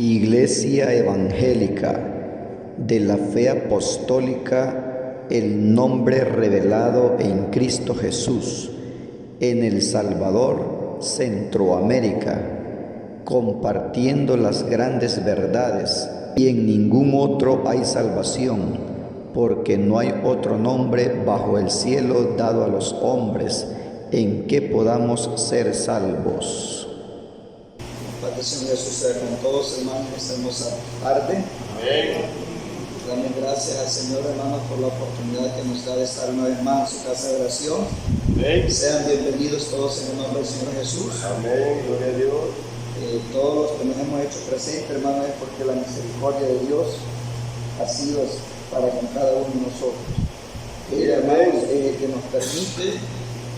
Iglesia Evangélica de la Fe Apostólica, el nombre revelado en Cristo Jesús, en El Salvador, Centroamérica, compartiendo las grandes verdades, y en ningún otro hay salvación, porque no hay otro nombre bajo el cielo dado a los hombres en que podamos ser salvos. Padre Señor Jesús, sea con todos, hermanos, en esta hermosa tarde. Amén. Damos gracias al Señor, hermanos, por la oportunidad que nos da de estar una vez más en su casa de oración. Amén. Sean bienvenidos todos en el nombre del Señor Jesús. Amén, gloria a Dios. Todos los que nos hemos hecho presentes, hermanos, es porque la misericordia de Dios ha sido para con cada uno de nosotros. Él, hermanos, es el que nos permite,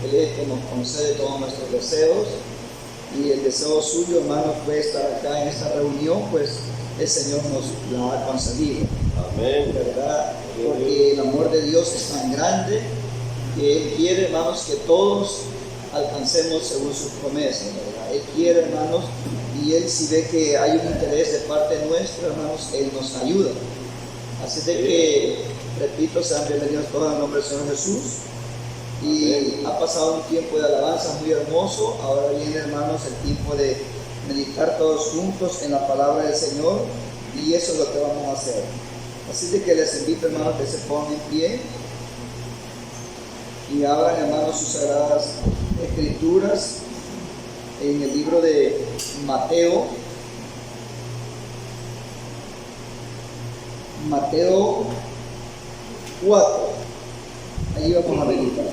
Él es el que nos concede todos nuestros deseos. Y el deseo suyo, hermanos, fue estar acá en esta reunión, pues el Señor nos la ha concedido. Amén. ¿Verdad? Porque el amor de Dios es tan grande que Él quiere, hermanos, que todos alcancemos según sus promesas, ¿verdad? Él quiere, hermanos, y Él, si ve que hay un interés de parte nuestra, hermanos, Él nos ayuda. Así de que, repito, sean bienvenidos todos en nombre del Señor Jesús. Y ha pasado un tiempo de alabanza muy hermoso. Ahora viene, hermanos, el tiempo de meditar todos juntos en la palabra del Señor, y eso es lo que vamos a hacer. Así de que les invito, hermanos, que se pongan en pie y abran, hermanos, sus sagradas escrituras en el libro de Mateo. Mateo 4. Ahí vamos a meditar.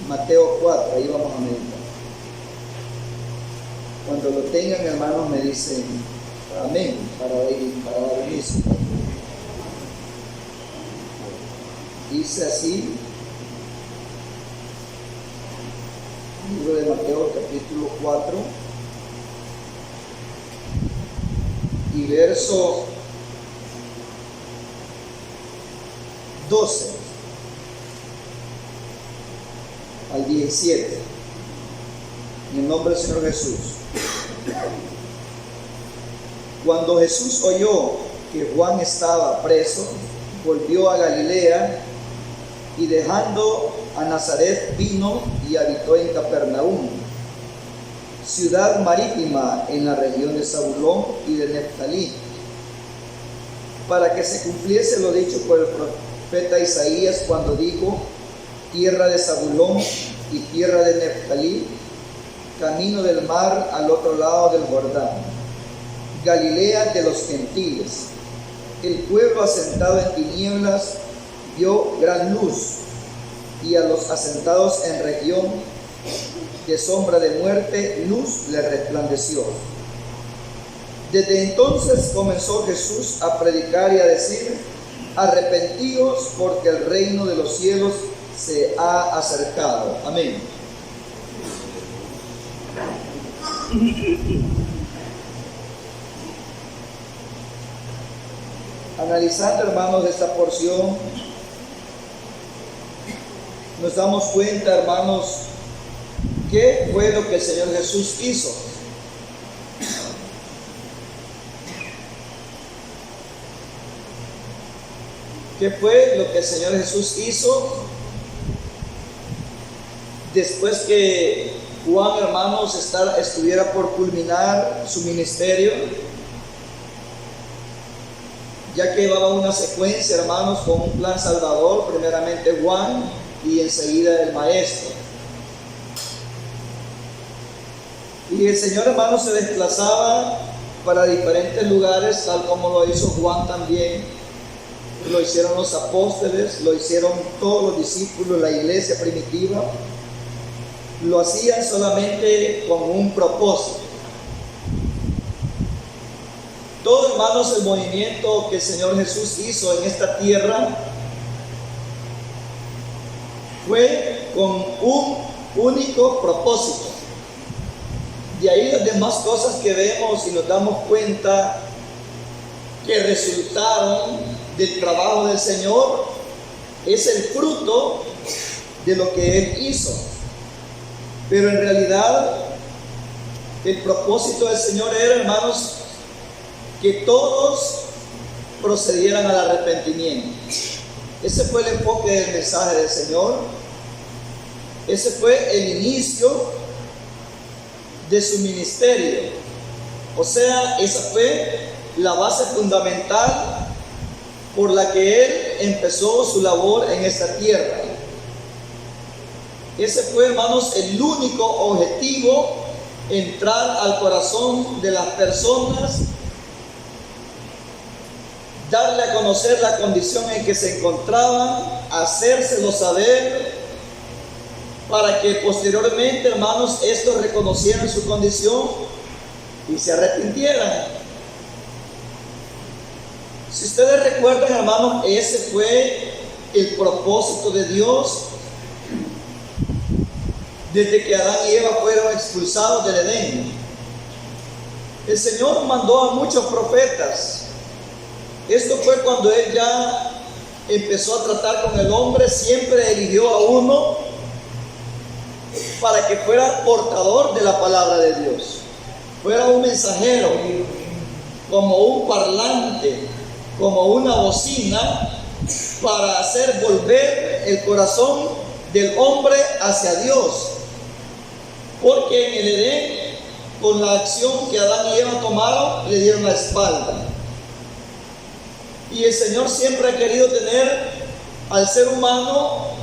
Mateo 4, ahí vamos a meditar. Cuando lo tengan, hermanos, me dicen amén para dar inicio. Dice así, libro de Mateo, capítulo 4, y verso 12 al 17, en el nombre del Señor Jesús. Cuando Jesús oyó que Juan estaba preso, volvió a Galilea, y dejando a Nazaret vino y habitó en Capernaum, ciudad marítima en la región de Zabulón y de Neftalí, para que se cumpliese lo dicho por el profeta Isaías cuando dijo: tierra de Zabulón y tierra de Neftalí, camino del mar al otro lado del Jordán, Galilea de los gentiles. El pueblo asentado en tinieblas vio gran luz, y a los asentados en región de sombra de muerte, luz les resplandeció. Desde entonces comenzó Jesús a predicar y a decir: arrepentíos, porque el reino de los cielos se ha acercado. Amén. Analizando, hermanos, esta porción, nos damos cuenta, hermanos, qué fue lo que el Señor Jesús hizo. ¿Qué fue lo que el Señor Jesús hizo después que Juan, hermanos, estuviera por culminar su ministerio? Ya que llevaba una secuencia, hermanos, con un plan salvador, primeramente Juan y enseguida el Maestro. Y el Señor, hermanos, se desplazaba para diferentes lugares, tal como lo hizo Juan también. Lo hicieron los apóstoles, lo hicieron todos los discípulos, la iglesia primitiva. Lo hacían solamente con un propósito. Todo, hermanos, el movimiento que el Señor Jesús hizo en esta tierra fue con un único propósito. De ahí las demás cosas que vemos y nos damos cuenta que resultaron del trabajo del Señor es el fruto de lo que Él hizo. Pero en realidad El propósito del Señor era, hermanos, que todos procedieran al arrepentimiento. Ese fue el enfoque del mensaje del Señor. Ese fue el inicio de su ministerio. O sea, esa fue la base fundamental por la que Él empezó su labor en esta tierra. Ese fue, hermanos, el único objetivo: entrar al corazón de las personas, darle a conocer la condición en que se encontraban, hacérselo saber, para que posteriormente, hermanos, estos reconocieran su condición y se arrepintieran. Si ustedes recuerdan, hermanos, ese fue el propósito de Dios desde que Adán y Eva fueron expulsados del Edén. El Señor mandó a muchos profetas. Esto fue cuando Él ya empezó a tratar con el hombre. Siempre eligió a uno para que fuera portador de la palabra de Dios, fuera un mensajero, como un parlante, como una bocina, para hacer volver el corazón del hombre hacia Dios. Porque en el Edén, con la acción que Adán y Eva tomaron, le dieron la espalda. Y el Señor siempre ha querido tener al ser humano,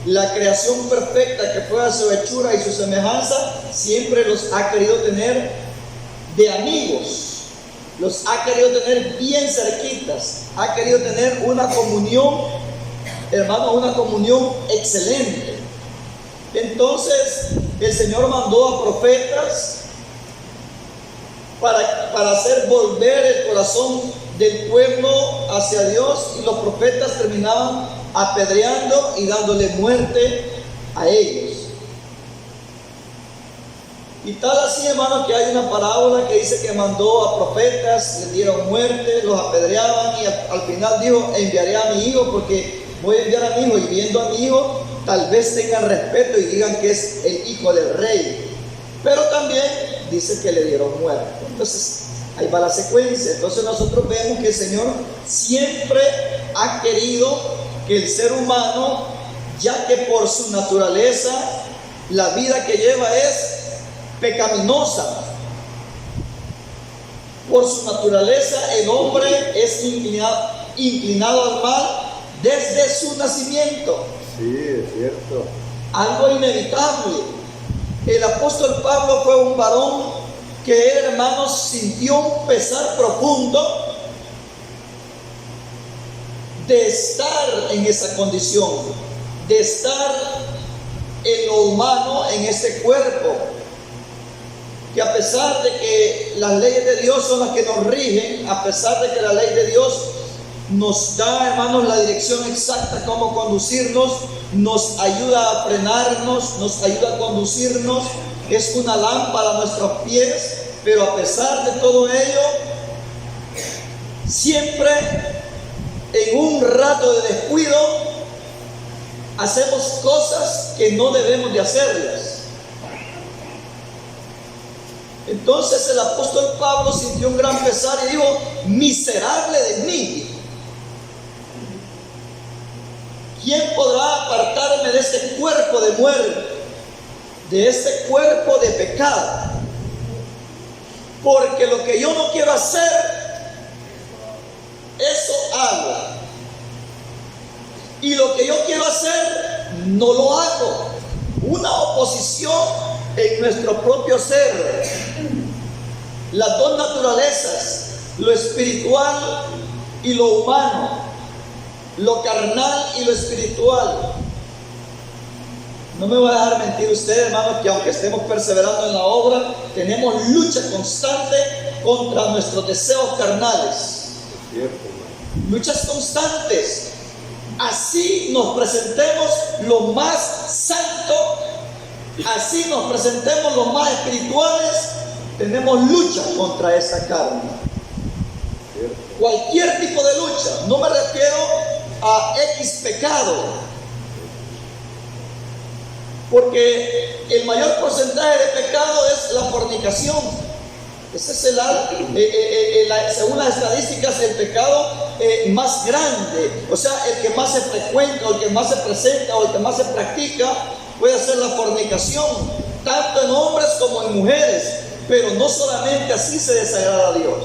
la creación perfecta que fue a su hechura y su semejanza, siempre los ha querido tener de amigos. Los ha querido tener bien cerquitas. Ha querido tener una comunión, hermano, una comunión excelente. Entonces el Señor mandó a profetas para hacer volver el corazón del pueblo hacia Dios, y los profetas terminaban apedreando y dándole muerte a ellos. Y tal así, hermano, que hay una parábola que dice que mandó a profetas, les dieron muerte, los apedreaban, y al final dijo: enviaré a mi hijo, porque voy a enviar a mi hijo, y viendo a mi hijo tal vez tengan respeto y digan que es el hijo del rey. Pero también dice que le dieron muerte. Entonces ahí va la secuencia. Entonces nosotros vemos que el Señor siempre ha querido que el ser humano, ya que por su naturaleza la vida que lleva es pecaminosa, por su naturaleza el hombre es inclinado al mal desde su nacimiento. Sí, es cierto. Algo inevitable. El apóstol Pablo fue un varón que él, hermanos, sintió un pesar profundo de estar en esa condición, de estar en lo humano, en ese cuerpo, que a pesar de que las leyes de Dios son las que nos rigen, a pesar de que la ley de Dios nos da, hermanos, la dirección exacta cómo conducirnos, nos ayuda a frenarnos, nos ayuda a conducirnos, es una lámpara a nuestros pies, pero a pesar de todo ello, siempre en un rato de descuido hacemos cosas que no debemos de hacerlas. Entonces el apóstol Pablo sintió un gran pesar y dijo: miserable de mí, ¿quién podrá apartarme de este cuerpo de muerte, de este cuerpo de pecado? Porque lo que yo no quiero hacer, eso hago. Y lo que yo quiero hacer, no lo hago. Una oposición en nuestro propio ser. Las dos naturalezas, lo espiritual y lo humano, lo carnal y lo espiritual. No me va a dejar mentir usted, hermano, que aunque estemos perseverando en la obra, tenemos lucha constante contra nuestros deseos carnales. Luchas constantes. Así nos presentemos lo más santo, así nos presentemos los más espirituales, tenemos lucha contra esa carne. Cualquier tipo de lucha. No me refiero a X pecado. Porque el mayor porcentaje de pecado es la fornicación. Ese es según las estadísticas, el pecado más grande. O sea, el que más se frecuenta, o el que más se presenta, o el que más se practica, puede ser la fornicación, tanto en hombres como en mujeres. Pero no solamente así se desagrada a Dios.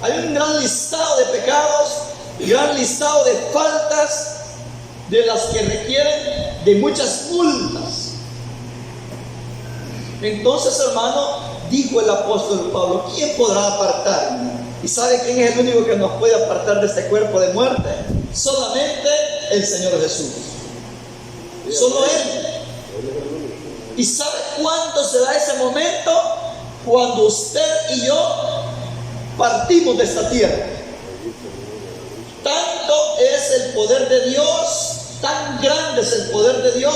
Hay un gran listado de pecados, gran listado de faltas, de las que requieren de muchas multas. Entonces, hermano, dijo el apóstol Pablo: ¿quién podrá apartarme? ¿Y sabe quién es el único que nos puede apartar de este cuerpo de muerte? Solamente el Señor Jesús. Solo Él. ¿Y sabe cuándo se da ese momento? Cuando usted y yo partimos de esta tierra. Tanto es el poder de Dios, tan grande es el poder de Dios,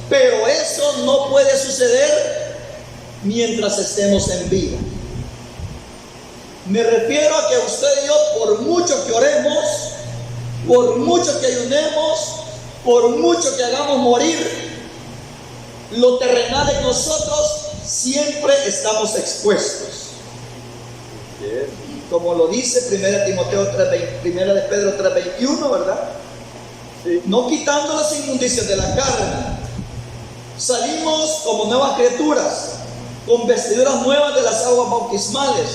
pero eso no puede suceder mientras estemos en vida. Me refiero a que usted y yo, por mucho que oremos, por mucho que ayunemos, por mucho que hagamos morir lo terrenal en nosotros, siempre estamos expuestos. Como lo dice 1 Timoteo 3:20, 1 de Pedro 3:21, ¿verdad? No quitando las inmundicias de la carne, salimos como nuevas criaturas, con vestiduras nuevas de las aguas bautismales,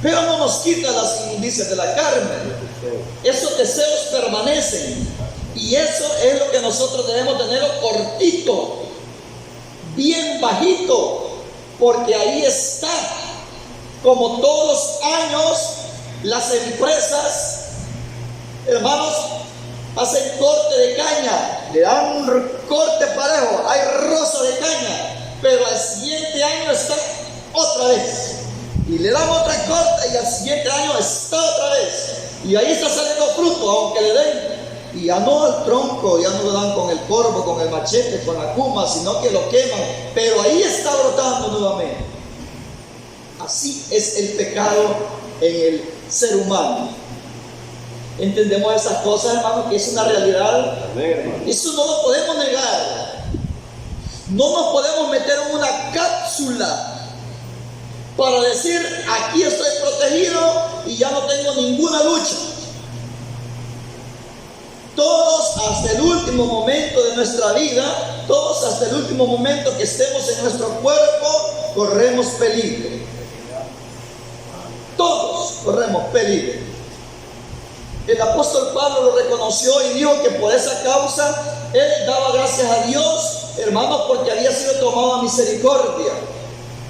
pero no nos quita las inmundicias de la carne. Esos deseos permanecen, y eso es lo que nosotros debemos tenerlo cortito, bien bajito, porque ahí está. Como todos los años, las empresas, hermanos, hacen corte de caña, le dan un corte parejo, hay rosa de caña, pero al siguiente año está otra vez, y le dan otra corte, y al siguiente año está otra vez, y ahí está saliendo fruto, aunque le den, y ya no al tronco, ya no lo dan con el corvo, con el machete, con la cuma, sino que lo queman, pero ahí está brotando nuevamente. Así es el pecado en el ser humano. ¿Entendemos esas cosas, hermano? Que es una realidad. Eso no lo podemos negar. No nos podemos meter en una cápsula para decir: aquí estoy protegido y ya no tengo ninguna lucha. Todos hasta el último momento de nuestra vida, todos hasta el último momento que estemos en nuestro cuerpo, corremos peligro. Todos corremos peligro. El apóstol Pablo lo reconoció y dijo que por esa causa él daba gracias a Dios, hermanos, porque había sido tomado a misericordia.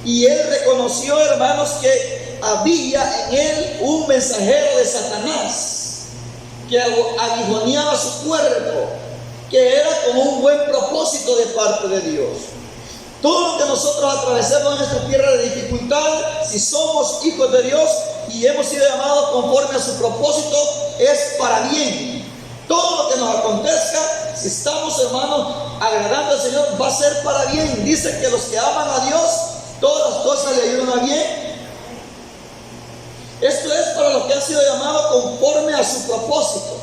Y él reconoció, hermanos, que había en él un mensajero de Satanás que aguijoneaba su cuerpo, que era como un buen propósito de parte de Dios. Todo lo que nosotros atravesamos en esta tierra de dificultad, si somos hijos de Dios y hemos sido llamados conforme a su propósito, es para bien. Todo lo que nos acontezca, si estamos, hermanos, agradando al Señor, va a ser para bien. Dice que los que aman a Dios, todas las cosas le ayudan a bien. Esto es para los que han sido llamados conforme a su propósito.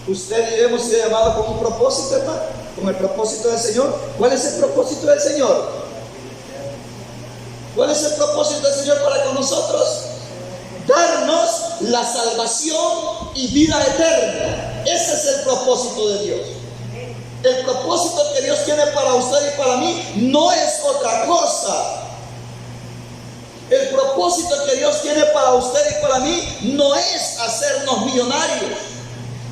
Usted y yo hemos sido llamados con un propósito, hermano, con el propósito del Señor. ¿Cuál es el propósito del Señor? ¿Cuál es el propósito del Señor para con nosotros? Darnos la salvación y vida eterna. Ese es el propósito de Dios. El propósito que Dios tiene para usted y para mí no es otra cosa. El propósito que Dios tiene para usted y para mí no es hacernos millonarios.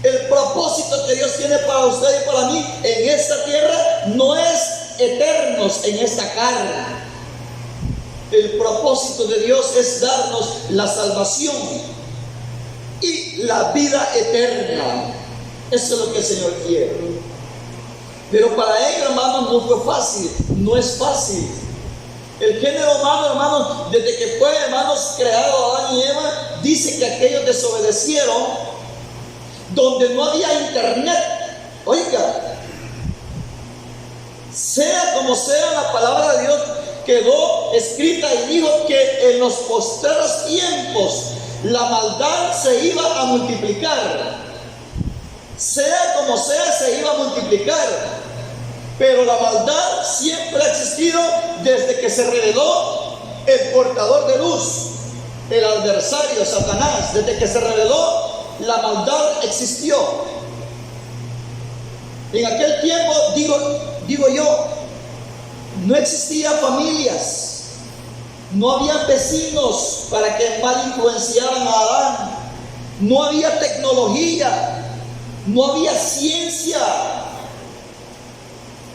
El propósito que Dios tiene para usted y para mí en esta tierra no es eternos en esta carne. El propósito de Dios es darnos la salvación y la vida eterna. Eso es lo que el Señor quiere. Pero para ellos, hermanos, no fue fácil, no es fácil. El género humano, hermanos, desde que fue, hermanos, creado Adán y Eva, dice que aquellos desobedecieron, donde no había internet. Oiga, sea como sea, la palabra de Dios quedó escrita y dijo que en los postreros tiempos la maldad se iba a multiplicar. Sea como sea, se iba a multiplicar. Pero la maldad siempre ha existido desde que se reveló el portador de luz, el adversario, Satanás. Desde que se reveló, la maldad existió. En aquel tiempo, digo yo, no existían familias, no había vecinos para que mal influenciaran a Adán, no había tecnología, no había ciencia,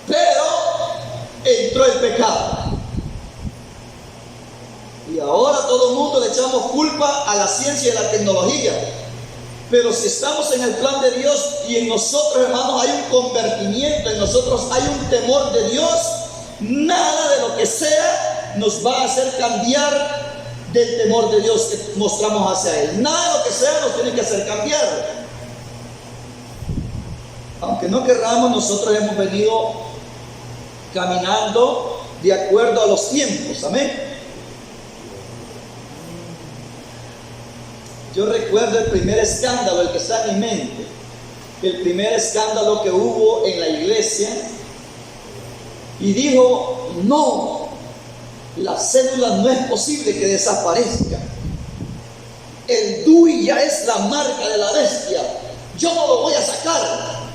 pero entró el pecado. Y ahora todo el mundo le echamos culpa a la ciencia y a la tecnología. Pero si estamos en el plan de Dios y en nosotros, hermanos, hay un convertimiento, en nosotros hay un temor de Dios, nada de lo que sea nos va a hacer cambiar del temor de Dios que mostramos hacia Él. Nada de lo que sea nos tiene que hacer cambiar. Aunque no querramos, nosotros hemos venido caminando de acuerdo a los tiempos. Amén. Yo recuerdo el primer escándalo, el que está en mi mente, el primer escándalo que hubo en la iglesia, y dijo: no, la cédula no es posible que desaparezca, el DUI ya es la marca de la bestia, yo no lo voy a sacar,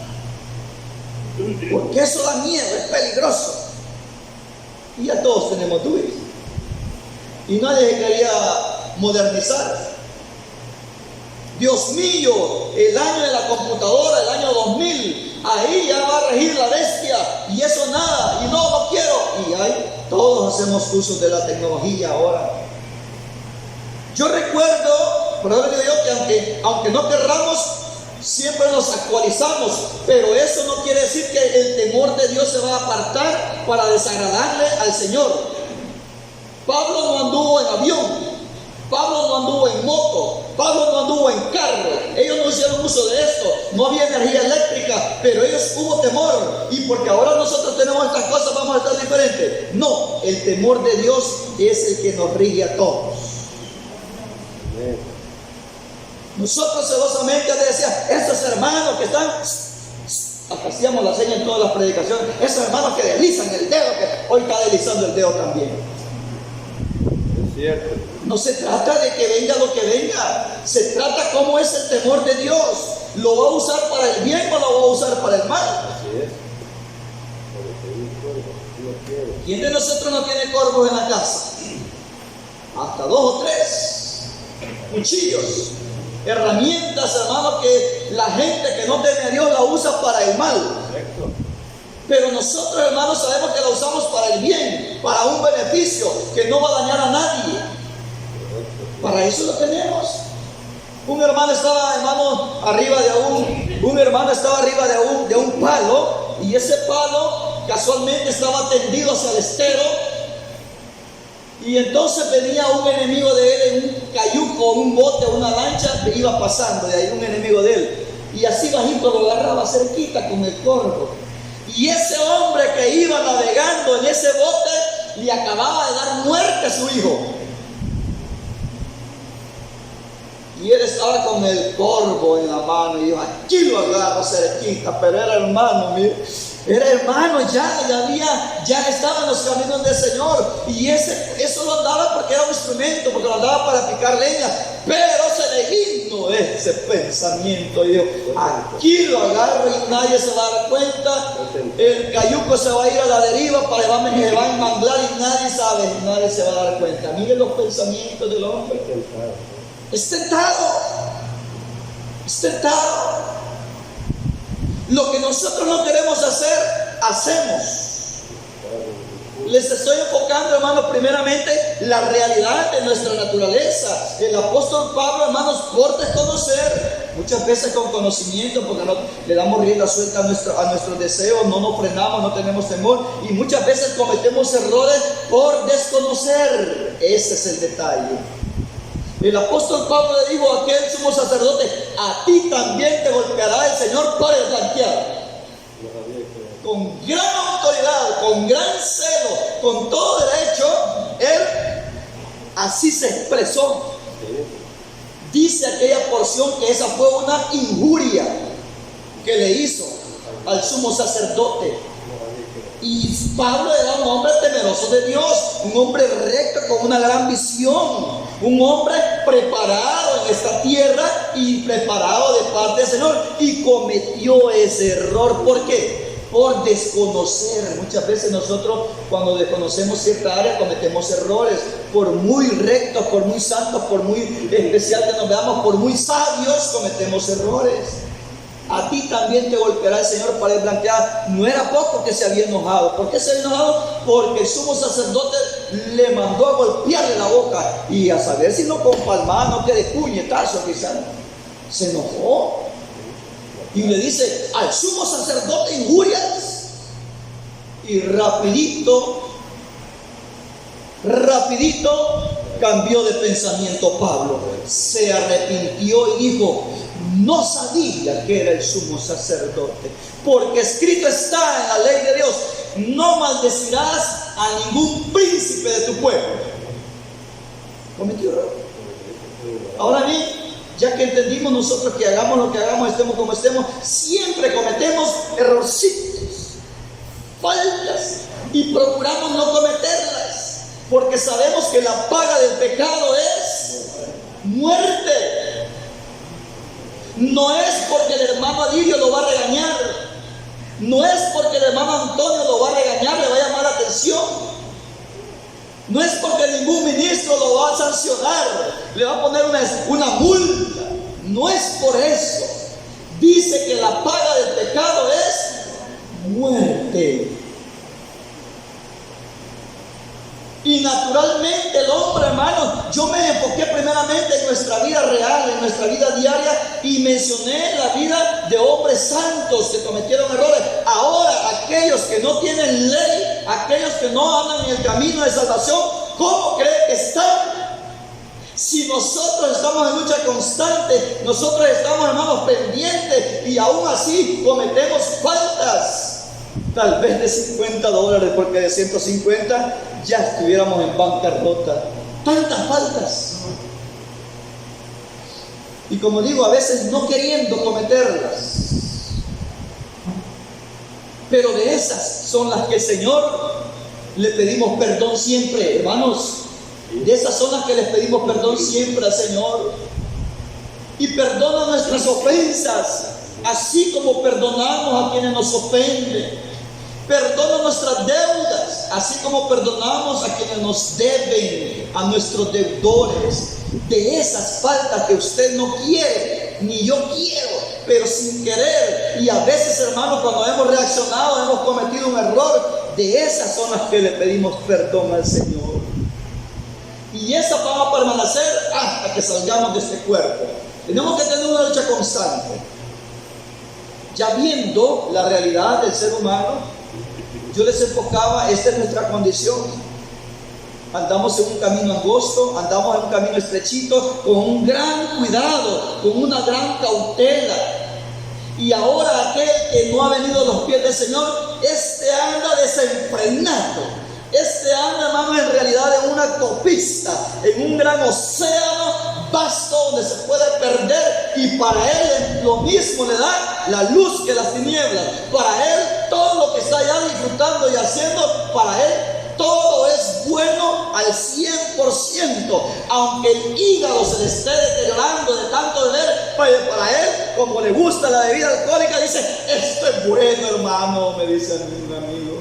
porque eso da miedo, es peligroso. Y ya todos tenemos DUI, y nadie quería modernizar. Dios mío, el año de la computadora, el año 2000, ahí ya va a regir la bestia, y eso nada, y no quiero. Y ahí todos hacemos uso de la tecnología ahora. Yo recuerdo, por eso digo yo, que aunque no querramos, siempre nos actualizamos, pero eso no quiere decir que el temor de Dios se va a apartar para desagradarle al Señor. Pablo no anduvo en avión, Pablo no anduvo en moto, Pablo no anduvo en carro, ellos no hicieron uso de esto, no había energía eléctrica, pero ellos hubo temor, y porque ahora nosotros tenemos estas cosas vamos a estar diferentes. No, el temor de Dios es el que nos rige a todos. Nosotros celosamente decíamos, esos hermanos que están, hasta hacíamos la seña en todas las predicaciones, esos hermanos que deslizan el dedo, que hoy está deslizando el dedo también. Es cierto. No se trata de que venga lo que venga, se trata cómo es el temor de Dios. ¿Lo va a usar para el bien o lo va a usar para el mal? Así es. ¿Quién de nosotros no tiene corvos en la casa? Hasta 2 o 3 cuchillos, herramientas, hermanos, que la gente que no teme a Dios la usa para el mal. Correcto. Pero nosotros, hermanos, sabemos que la usamos para el bien, para un beneficio que no va a dañar a nadie. Para eso lo tenemos. Un hermano estaba, hermano, arriba de un palo, y ese palo casualmente estaba tendido hacia el estero, y entonces venía un enemigo de él en un cayuco, un bote, una lancha, que iba pasando, de ahí un enemigo de él, y así bajito lo agarraba cerquita con el corvo, y ese hombre que iba navegando en ese bote le acababa de dar muerte a su hijo. Y él estaba con el corvo en la mano y dijo: aquí lo agarro cerquita. Pero era hermano, mire, era hermano, ya estaba en los caminos del Señor. Y eso lo andaba porque era un instrumento, porque lo andaba para picar leña. Pero se le vino ese pensamiento y dijo: aquí lo agarro y nadie se va a dar cuenta. El cayuco se va a ir a la deriva, se va a enmanglar y nadie se va a dar cuenta. Miren los pensamientos del hombre. Es tentado. Lo que nosotros no queremos hacer, hacemos. Les estoy enfocando, hermanos, primeramente la realidad de nuestra naturaleza. El apóstol Pablo, hermanos, por desconocer, muchas veces con conocimiento, porque no le damos rienda suelta a nuestros deseos, no nos frenamos, no tenemos temor, y muchas veces cometemos errores por desconocer. Ese es el detalle. El apóstol Pablo le dijo a aquel sumo sacerdote: a ti también te golpeará el Señor por el blanqueado. Con gran autoridad, con gran celo, con todo derecho, él así se expresó. Dice aquella porción que esa fue una injuria que le hizo al sumo sacerdote. Y Pablo era un hombre temeroso de Dios, un hombre recto con una gran visión, un hombre preparado en esta tierra y preparado de parte del Señor, y cometió ese error. ¿Por qué? Por desconocer. Muchas veces nosotros, cuando desconocemos cierta área, cometemos errores. Por muy rectos, por muy santos, por muy especial que nos veamos, por muy sabios, cometemos errores. A ti también te golpeará el Señor para blanquear. No era poco que se había enojado. ¿Por qué se había enojado? Porque el sumo sacerdote le mandó a golpearle la boca, y a saber si no con palmada, no que de puñetazo quizás. Se enojó y le dice: al sumo sacerdote injurias. Y rapidito cambió de pensamiento Pablo. Se arrepintió y dijo: no sabía que era el sumo sacerdote, porque escrito está en la ley de Dios: no maldecirás a ningún príncipe de tu pueblo. Cometió error. Ahora bien, ya que entendimos nosotros que hagamos lo que hagamos, estemos como estemos, siempre cometemos errorcitos, faltas, y procuramos no cometerlas, porque sabemos que la paga del pecado es muerte. No es porque el hermano Alirio lo va a regañar, no es porque el hermano Antonio lo va a regañar, le va a llamar la atención, no es porque ningún ministro lo va a sancionar, le va a poner una multa. No es por eso. Dice que la paga del pecado es muerte. Y naturalmente el hombre, hermano, yo me enfoqué primeramente en nuestra vida real, en nuestra vida diaria, y mencioné la vida de hombres santos que cometieron errores. Ahora, aquellos que no tienen ley, aquellos que no andan en el camino de salvación, ¿cómo cree que están? Si nosotros estamos en lucha constante, nosotros estamos, hermanos, pendientes, y aún así cometemos faltas. Tal vez de $50, porque de 150 ya estuviéramos en bancarrota. Tantas faltas. Y como digo, a veces no queriendo cometerlas. Pero de esas son las que el Señor le pedimos perdón siempre, hermanos. De esas son las que les pedimos perdón siempre al Señor. Y perdona nuestras ofensas, así como perdonamos a quienes nos ofenden. Perdona nuestras deudas, así como perdonamos a quienes nos deben, a nuestros deudores. De esas faltas que usted no quiere, ni yo quiero, pero sin querer, y a veces, hermanos, cuando hemos reaccionado, hemos cometido un error, de esas son las que le pedimos perdón al Señor. Y esas van a permanecer hasta que salgamos de este cuerpo. Tenemos que tener una lucha constante. Ya viendo la realidad del ser humano, yo les enfocaba: esta es nuestra condición. Andamos en un camino angosto, andamos en un camino estrechito, con un gran cuidado, con una gran cautela. Y ahora aquel que no ha venido a los pies del Señor, anda desenfrenado. Anda, hermano, en realidad en una autopista, en un gran océano vasto donde se puede perder, y para él lo mismo le da la luz que las tinieblas. Para él todo lo que está allá disfrutando y haciendo, para él todo es bueno al 100%, aunque el hígado se le esté deteriorando de tanto beber. Para él, como le gusta la bebida alcohólica, dice: esto es bueno, hermano, me dice un amigo.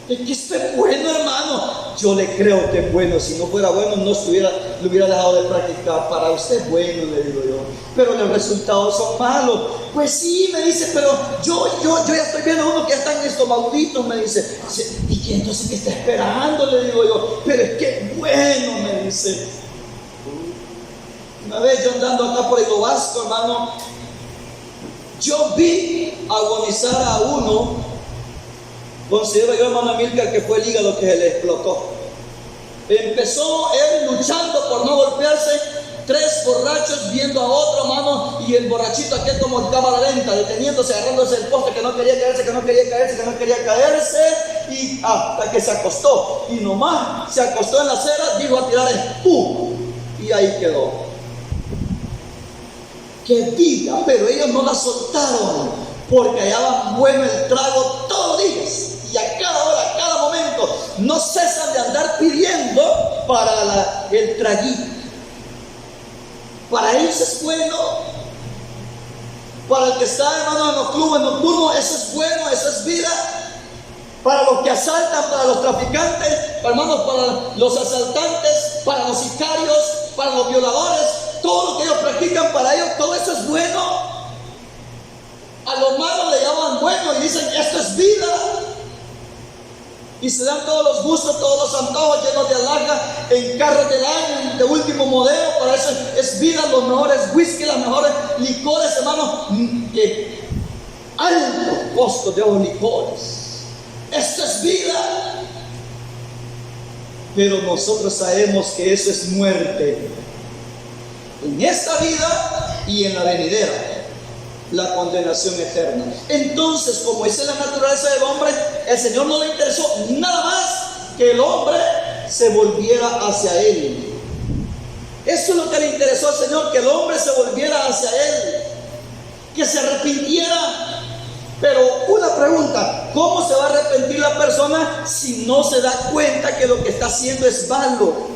Es que esto es bueno, hermano. Yo le creo que es bueno. Si no fuera bueno, lo hubiera dejado de practicar. Para usted es bueno, le digo yo, pero los resultados son malos. Pues sí, me dice, pero yo ya estoy viendo uno que ya están estomagoditos, me dice. ¿Y entonces qué está esperando? Le digo yo. Pero es que es bueno, me dice. Una vez yo andando acá por el Vasco, hermano, yo vi agonizar a uno. Considero yo, hermano Amílcar, que fue el hígado que se le explotó. Empezó él luchando por no golpearse, 3 borrachos viendo a otro, hermano, y el borrachito aquel como en cámara lenta, deteniéndose, agarrándose el poste, que no quería caerse, y hasta que se acostó. Y nomás se acostó en la acera, dijo a tirar espuma, y ahí quedó. ¡Qué vida! Pero ellos no la soltaron, porque hallaban bueno el trago todos los días. y a cada hora, a cada momento, no cesan de andar pidiendo para el traguito. Para ellos es bueno. Para el que está, hermano, en los clubes nocturnos, eso es bueno, eso es vida. Para los que asaltan, para los traficantes, hermanos, para los asaltantes, para los sicarios, para los violadores, todo lo que ellos practican, para ellos todo eso es bueno. A los malos le llaman bueno y dicen, esto es vida. Y se dan todos los gustos, todos los antojos llenos de alhaja en carros del año, de último modelo. Para eso es vida, los mejores whisky, las mejores licores, hermanos, altos costos de los licores. Esto es vida. Pero nosotros sabemos que eso es muerte. En esta vida y en la venidera, la condenación eterna. Entonces, como esa es la naturaleza del hombre, el Señor no le interesó nada más que el hombre se volviera hacia Él. Eso es lo que le interesó al Señor, que el hombre se volviera hacia Él, que se arrepintiera. Pero una pregunta, ¿cómo se va a arrepentir la persona si no se da cuenta que lo que está haciendo es malo?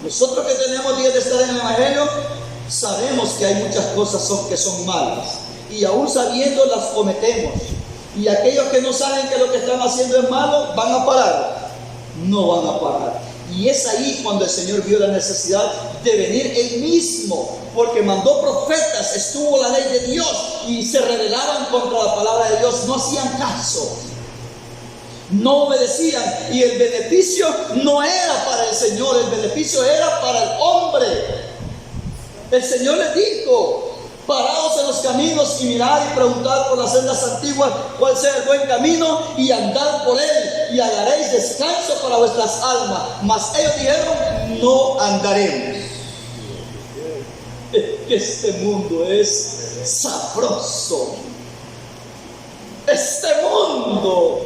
Nosotros que tenemos días de estar en el Evangelio, sabemos que hay muchas cosas que son malas, y aún sabiendo las cometemos. Y aquellos que no saben que lo que están haciendo es malo, ¿van a parar? No van a parar. Y es ahí cuando el Señor vio la necesidad de venir Él mismo, porque mandó profetas, estuvo la ley de Dios, y se rebelaban contra la palabra de Dios, no hacían caso, no obedecían, y el beneficio no era para el Señor, el beneficio era para el hombre. El Señor les dijo, paraos en los caminos y mirad y preguntad por las sendas antiguas cuál sea el buen camino, y andad por él y hallaréis descanso para vuestras almas. Mas ellos dijeron, no andaremos. Es que este mundo es sabroso. Este mundo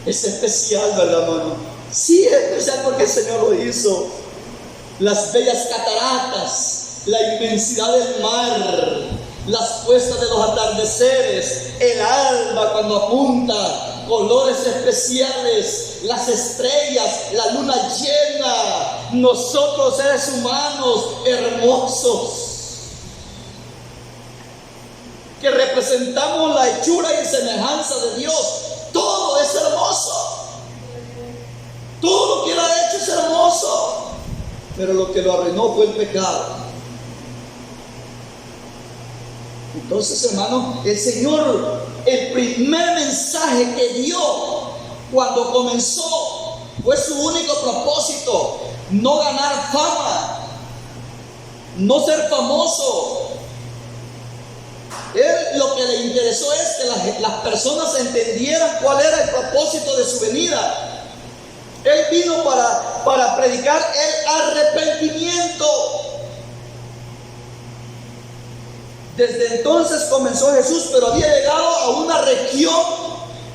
es especial, ¿verdad, hermano? Sí, es especial porque el Señor lo hizo. Las bellas cataratas, la inmensidad del mar, las puestas de los atardeceres, el alba cuando apunta, colores especiales, las estrellas, la luna llena, nosotros seres humanos hermosos, que representamos la hechura y semejanza de Dios. Todo es hermoso, todo lo que Él ha hecho es hermoso. Pero lo que lo arruinó fue el pecado. Entonces, hermano, el Señor, el primer mensaje que dio cuando comenzó, fue su único propósito: no ganar fama, no ser famoso. Él lo que le interesó es que las personas entendieran cuál era el propósito de su venida. Él vino para predicar el arrepentimiento. Desde entonces comenzó Jesús, pero había llegado a una región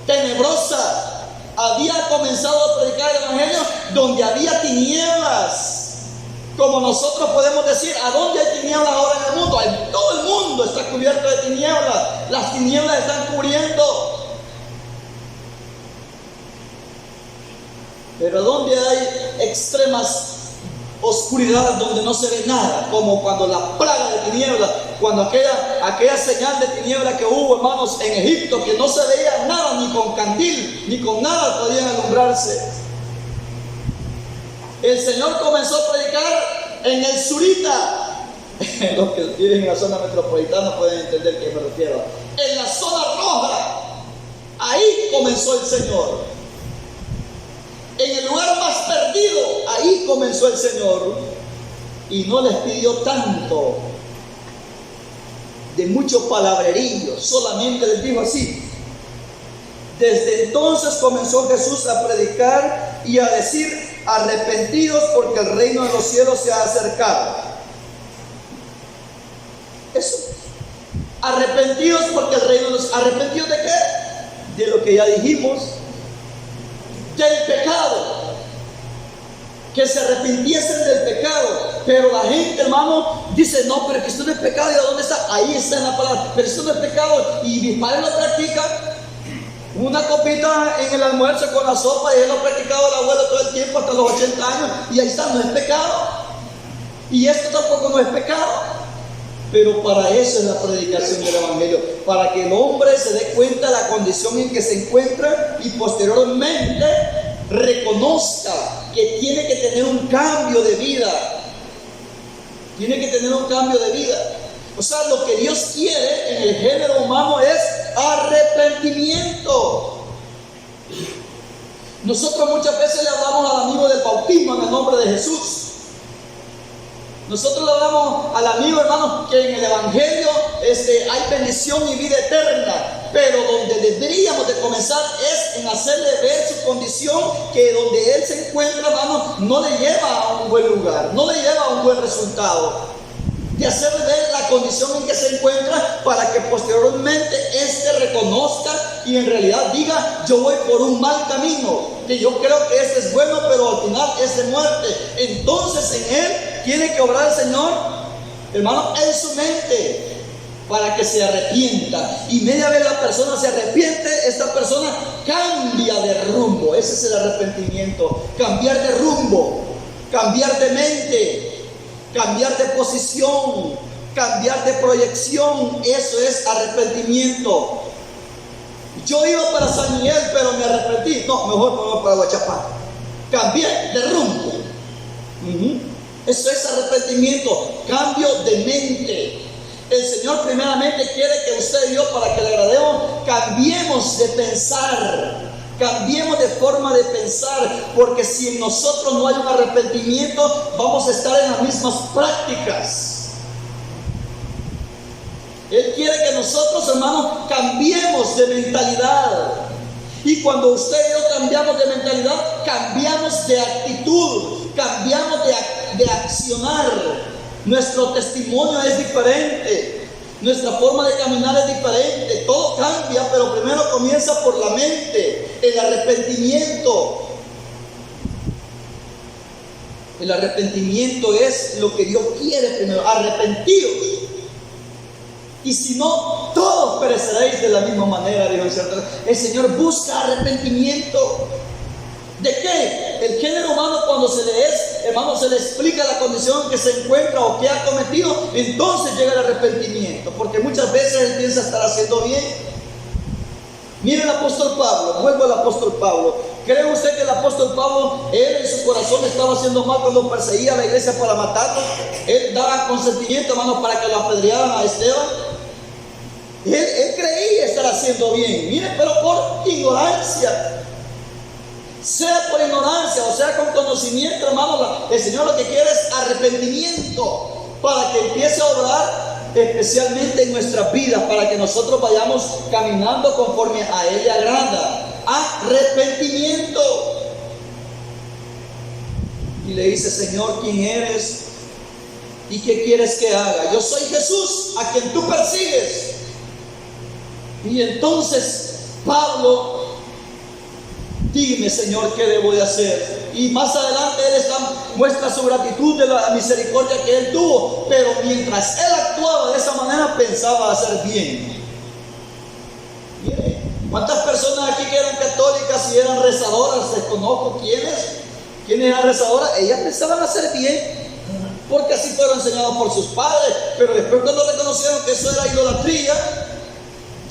tenebrosa. Había comenzado a predicar el Evangelio donde había tinieblas. Como nosotros podemos decir, ¿a dónde hay tinieblas ahora en el mundo? En todo el mundo está cubierto de tinieblas. Las tinieblas están cubriendo. Pero donde hay extremas oscuridades donde no se ve nada, como cuando la plaga de tinieblas, cuando aquella señal de tiniebla que hubo, hermanos, en Egipto, que no se veía nada, ni con candil, ni con nada podían alumbrarse. El Señor comenzó a predicar en el Surita. Los que viven en la zona metropolitana pueden entender a qué me refiero. En la zona roja, ahí comenzó el Señor. En el lugar más perdido, ahí comenzó el Señor. Y no les pidió tanto de mucho palabrerío, solamente les dijo así. Desde entonces comenzó Jesús a predicar y a decir: arrepentidos, porque el reino de los cielos se ha acercado. Eso. Arrepentidos porque el reino de los... ¿Arrepentidos de qué? De lo que ya dijimos. Del pecado, que se arrepintiesen del pecado. Pero la gente, hermano, dice, no, pero que esto no es pecado. ¿Y de dónde está? Ahí está en la palabra. Pero esto no es pecado. Y mi padre lo practica. Una copita en el almuerzo con la sopa, y él lo ha practicado el abuelo todo el tiempo, hasta los 80 años. Y ahí está, no es pecado. Y esto tampoco no es pecado. Pero para eso es la predicación del Evangelio, para que el hombre se dé cuenta de la condición en que se encuentra y posteriormente reconozca que tiene que tener un cambio de vida. Tiene que tener un cambio de vida. O sea, lo que Dios quiere en el género humano es arrepentimiento. Nosotros muchas veces le hablamos al amigo del bautismo en el nombre de Jesús. Nosotros le hablamos al amigo, hermano, que en el Evangelio hay bendición y vida eterna. Pero donde deberíamos de comenzar es en hacerle ver su condición, que donde él se encuentra, hermano, no le lleva a un buen lugar, no le lleva a un buen resultado. De hacerle ver la condición en que se encuentra, para que posteriormente reconozca y en realidad diga, yo voy por un mal camino, que yo creo que es bueno, pero al final es de muerte. Entonces en él tiene que obrar el Señor, hermano, en su mente, para que se arrepienta. Y media vez la persona se arrepiente, esta persona cambia de rumbo. Ese es el arrepentimiento: cambiar de rumbo, cambiar de mente, cambiar de posición, cambiar de proyección. Eso es arrepentimiento. Yo iba para San Miguel, pero me arrepentí. No, mejor me voy para Guachapá. Cambié de rumbo. Eso es arrepentimiento, cambio de mente. El Señor primeramente quiere que usted y yo, para que le agrademos, cambiemos de pensar. Cambiemos de forma de pensar, porque si en nosotros no hay un arrepentimiento, vamos a estar en las mismas prácticas. Él quiere que nosotros, hermanos, cambiemos de mentalidad. Y cuando usted y yo cambiamos de mentalidad, cambiamos de actitud, cambiamos de accionar. Nuestro testimonio es diferente. Nuestra forma de caminar es diferente. Todo cambia, pero primero comienza por la mente, el arrepentimiento. El arrepentimiento es lo que Dios quiere primero. Arrepentidos. Y si no, todos pereceréis de la misma manera, dijo el Señor. El Señor busca arrepentimiento. ¿De qué? El género humano, cuando se le hermano, se le explica la condición en que se encuentra o que ha cometido, entonces llega el arrepentimiento, porque muchas veces él piensa estar haciendo bien. Mire el apóstol Pablo, vuelvo al apóstol Pablo. ¿Cree usted que el apóstol Pablo, él en su corazón estaba haciendo mal cuando perseguía a la iglesia para matarlo? Él daba consentimiento, hermano, para que lo apedrearan a Esteban. Él creía estar haciendo bien, mire, pero por ignorancia. Sea por ignorancia o sea con conocimiento, hermano, el Señor lo que quiere es arrepentimiento, para que empiece a obrar especialmente en nuestras vidas, para que nosotros vayamos caminando conforme a Él le agrada. Arrepentimiento. Y le dice: Señor, ¿quién eres? ¿Y qué quieres que haga? Yo soy Jesús, a quien tú persigues. Y entonces Pablo: dime, Señor, ¿qué debo de hacer? Y más adelante él muestra su gratitud de la misericordia que él tuvo. Pero mientras él actuaba de esa manera, pensaba hacer bien. Mire, ¿cuántas personas aquí que eran católicas y eran rezadoras? Desconozco quiénes eran rezadoras. Ellas pensaban hacer bien, porque así fueron enseñados por sus padres. Pero después, cuando reconocieron que eso era idolatría,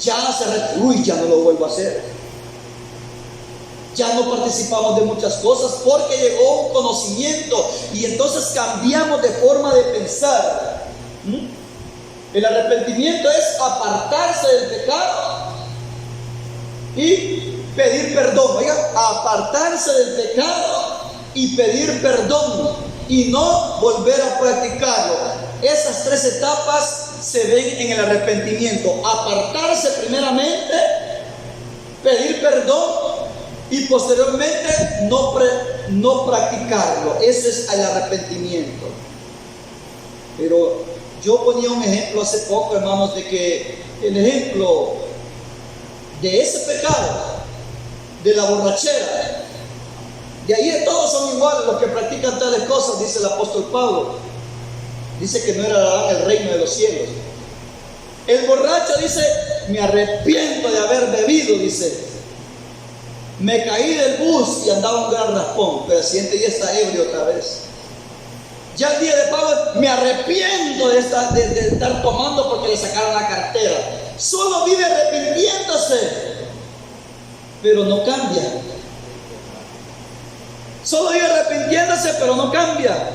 ya no lo vuelvo a hacer. Ya no participamos de muchas cosas porque llegó un conocimiento, y entonces cambiamos de forma de pensar. El arrepentimiento es apartarse del pecado y pedir perdón. Oiga, apartarse del pecado y pedir perdón y no volver a practicarlo. Esas tres etapas se ven en el arrepentimiento: apartarse primeramente, pedir perdón y posteriormente no practicarlo. Eso es el arrepentimiento. Pero yo ponía un ejemplo hace poco, hermanos, de que el ejemplo de ese pecado, de la borrachera, de ahí todos son iguales los que practican tales cosas, dice el apóstol Pablo. dice que no heredarán el reino de los cielos. El borracho dice, me arrepiento de haber bebido, dice. Me caí del bus y andaba un gran raspón, pero el siguiente día está ebrio otra vez. Ya el día de pago, me arrepiento de estar tomando porque le sacaron la cartera. Solo vive arrepintiéndose, pero no cambia. Solo vive arrepintiéndose, pero no cambia.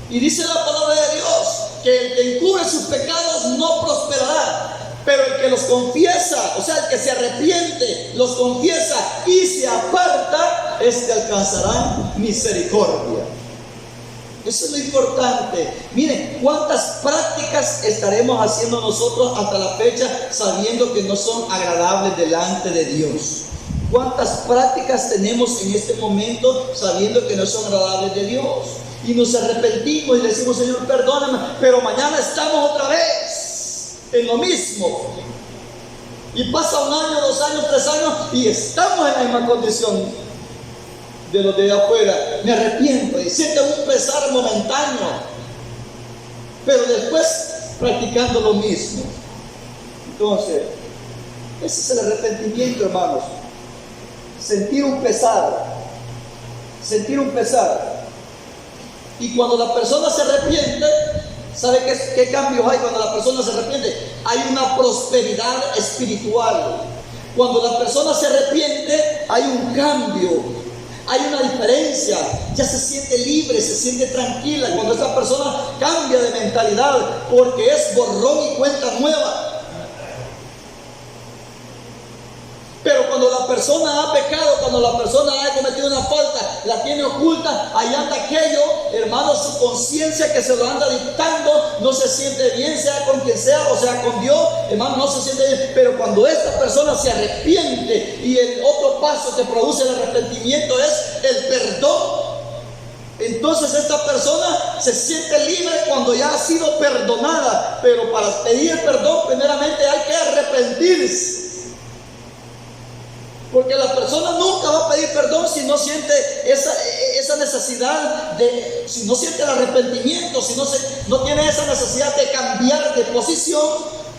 Y dice la palabra de Dios que el que encubre sus pecados no prosperará, pero el que los confiesa, o sea, el que se arrepiente, los confiesa y se aparta, este alcanzará misericordia. Eso es lo importante. Miren, cuántas prácticas estaremos haciendo nosotros hasta la fecha sabiendo que no son agradables delante de Dios. Cuántas prácticas tenemos en este momento sabiendo que no son agradables de Dios. Y nos arrepentimos y le decimos, Señor, perdóname, pero mañana estamos otra vez en lo mismo. Y pasa 1 año, 2 años, 3 años y estamos en la misma condición de los de afuera. Me arrepiento y siento un pesar momentáneo, pero después practicando lo mismo. Entonces, ese es el arrepentimiento, hermanos. Sentir un pesar. Sentir un pesar. Y cuando la persona se arrepiente, ¿sabe qué cambios hay cuando la persona se arrepiente? Hay una prosperidad espiritual. Cuando la persona se arrepiente, hay un cambio. Hay una diferencia, ya se siente libre, se siente tranquila cuando esa persona cambia de mentalidad, porque es borrón y cuenta nueva. Pero cuando la persona ha pecado, cuando la persona ha cometido una falta, la tiene oculta, ahí anda aquello, hermano, su conciencia que se lo anda dictando, no se siente bien, sea con quien sea, o sea con Dios, hermano, no se siente bien. Pero cuando esta persona se arrepiente y el otro paso que produce el arrepentimiento es el perdón, entonces esta persona se siente libre cuando ya ha sido perdonada. Pero para pedir el perdón, primeramente hay que arrepentirse. Porque la persona nunca va a pedir perdón si no siente esa necesidad si no siente el arrepentimiento, si no tiene esa necesidad de cambiar de posición.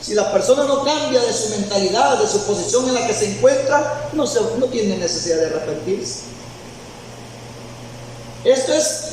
Si la persona no cambia de su mentalidad, de su posición en la que se encuentra, no tiene necesidad de arrepentirse. Esto es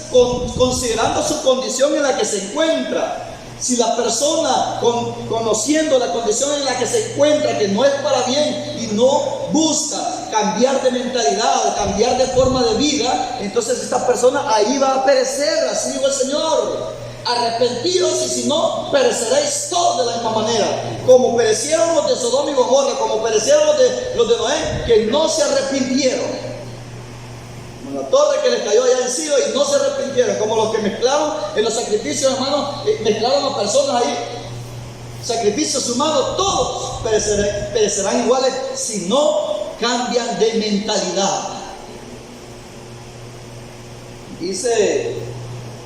considerando su condición en la que se encuentra. Si la persona, conociendo la condición en la que se encuentra, que no es para bien, y no busca cambiar de mentalidad, cambiar de forma de vida, entonces esta persona ahí va a perecer. Así dijo el Señor: arrepentidos, y si no, pereceréis todos de la misma manera. Como perecieron los de Sodoma y Gomorra, como perecieron los de Noé, que no se arrepintieron. La torre que les cayó allá en Silo y no se arrepintieron, como los que mezclaron en los sacrificios, hermanos, mezclaron a personas ahí, sacrificios humanos, todos perecerán iguales si no cambian de mentalidad. Dice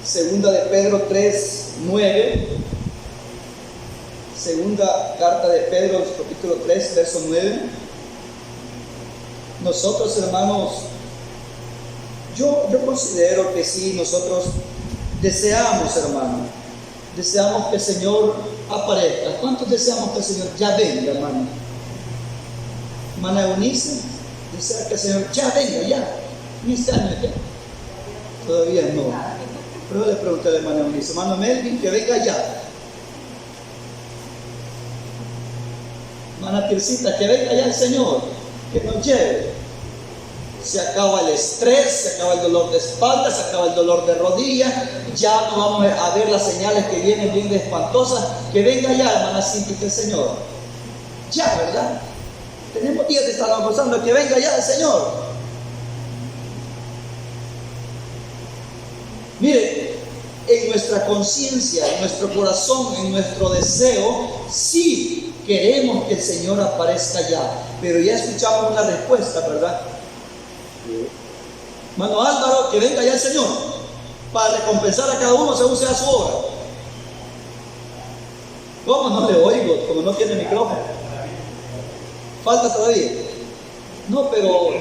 2 de Pedro 3:9, segunda carta de Pedro, capítulo 3, verso 9. Nosotros, hermanos, yo considero que sí, nosotros deseamos, hermano, deseamos que el Señor aparezca. ¿Cuántos deseamos que el Señor ya venga, hermano? Hermana Eunice, desea que el Señor ya venga, ya, en este año ya. Todavía no. Pero le pregunté a la hermana Eunice: hermano Melvin, que venga ya. Hermana Tircita, que venga ya el Señor, que nos lleve. Se acaba el estrés, se acaba el dolor de espalda, se acaba el dolor de rodilla, ya no vamos a ver las señales que vienen bien espantosas. Que venga ya, hermana Cintia, el Señor. Ya, ¿verdad? Tenemos días de estar almorzando, que venga ya el Señor. Mire, en nuestra conciencia, en nuestro corazón, en nuestro deseo, sí queremos que el Señor aparezca ya, pero ya escuchamos una respuesta, ¿verdad? Hermano Álvaro, que venga ya el Señor para recompensar a cada uno según sea su obra. ¿Cómo? No le oigo, como no tiene micrófono. Falta todavía. No, pero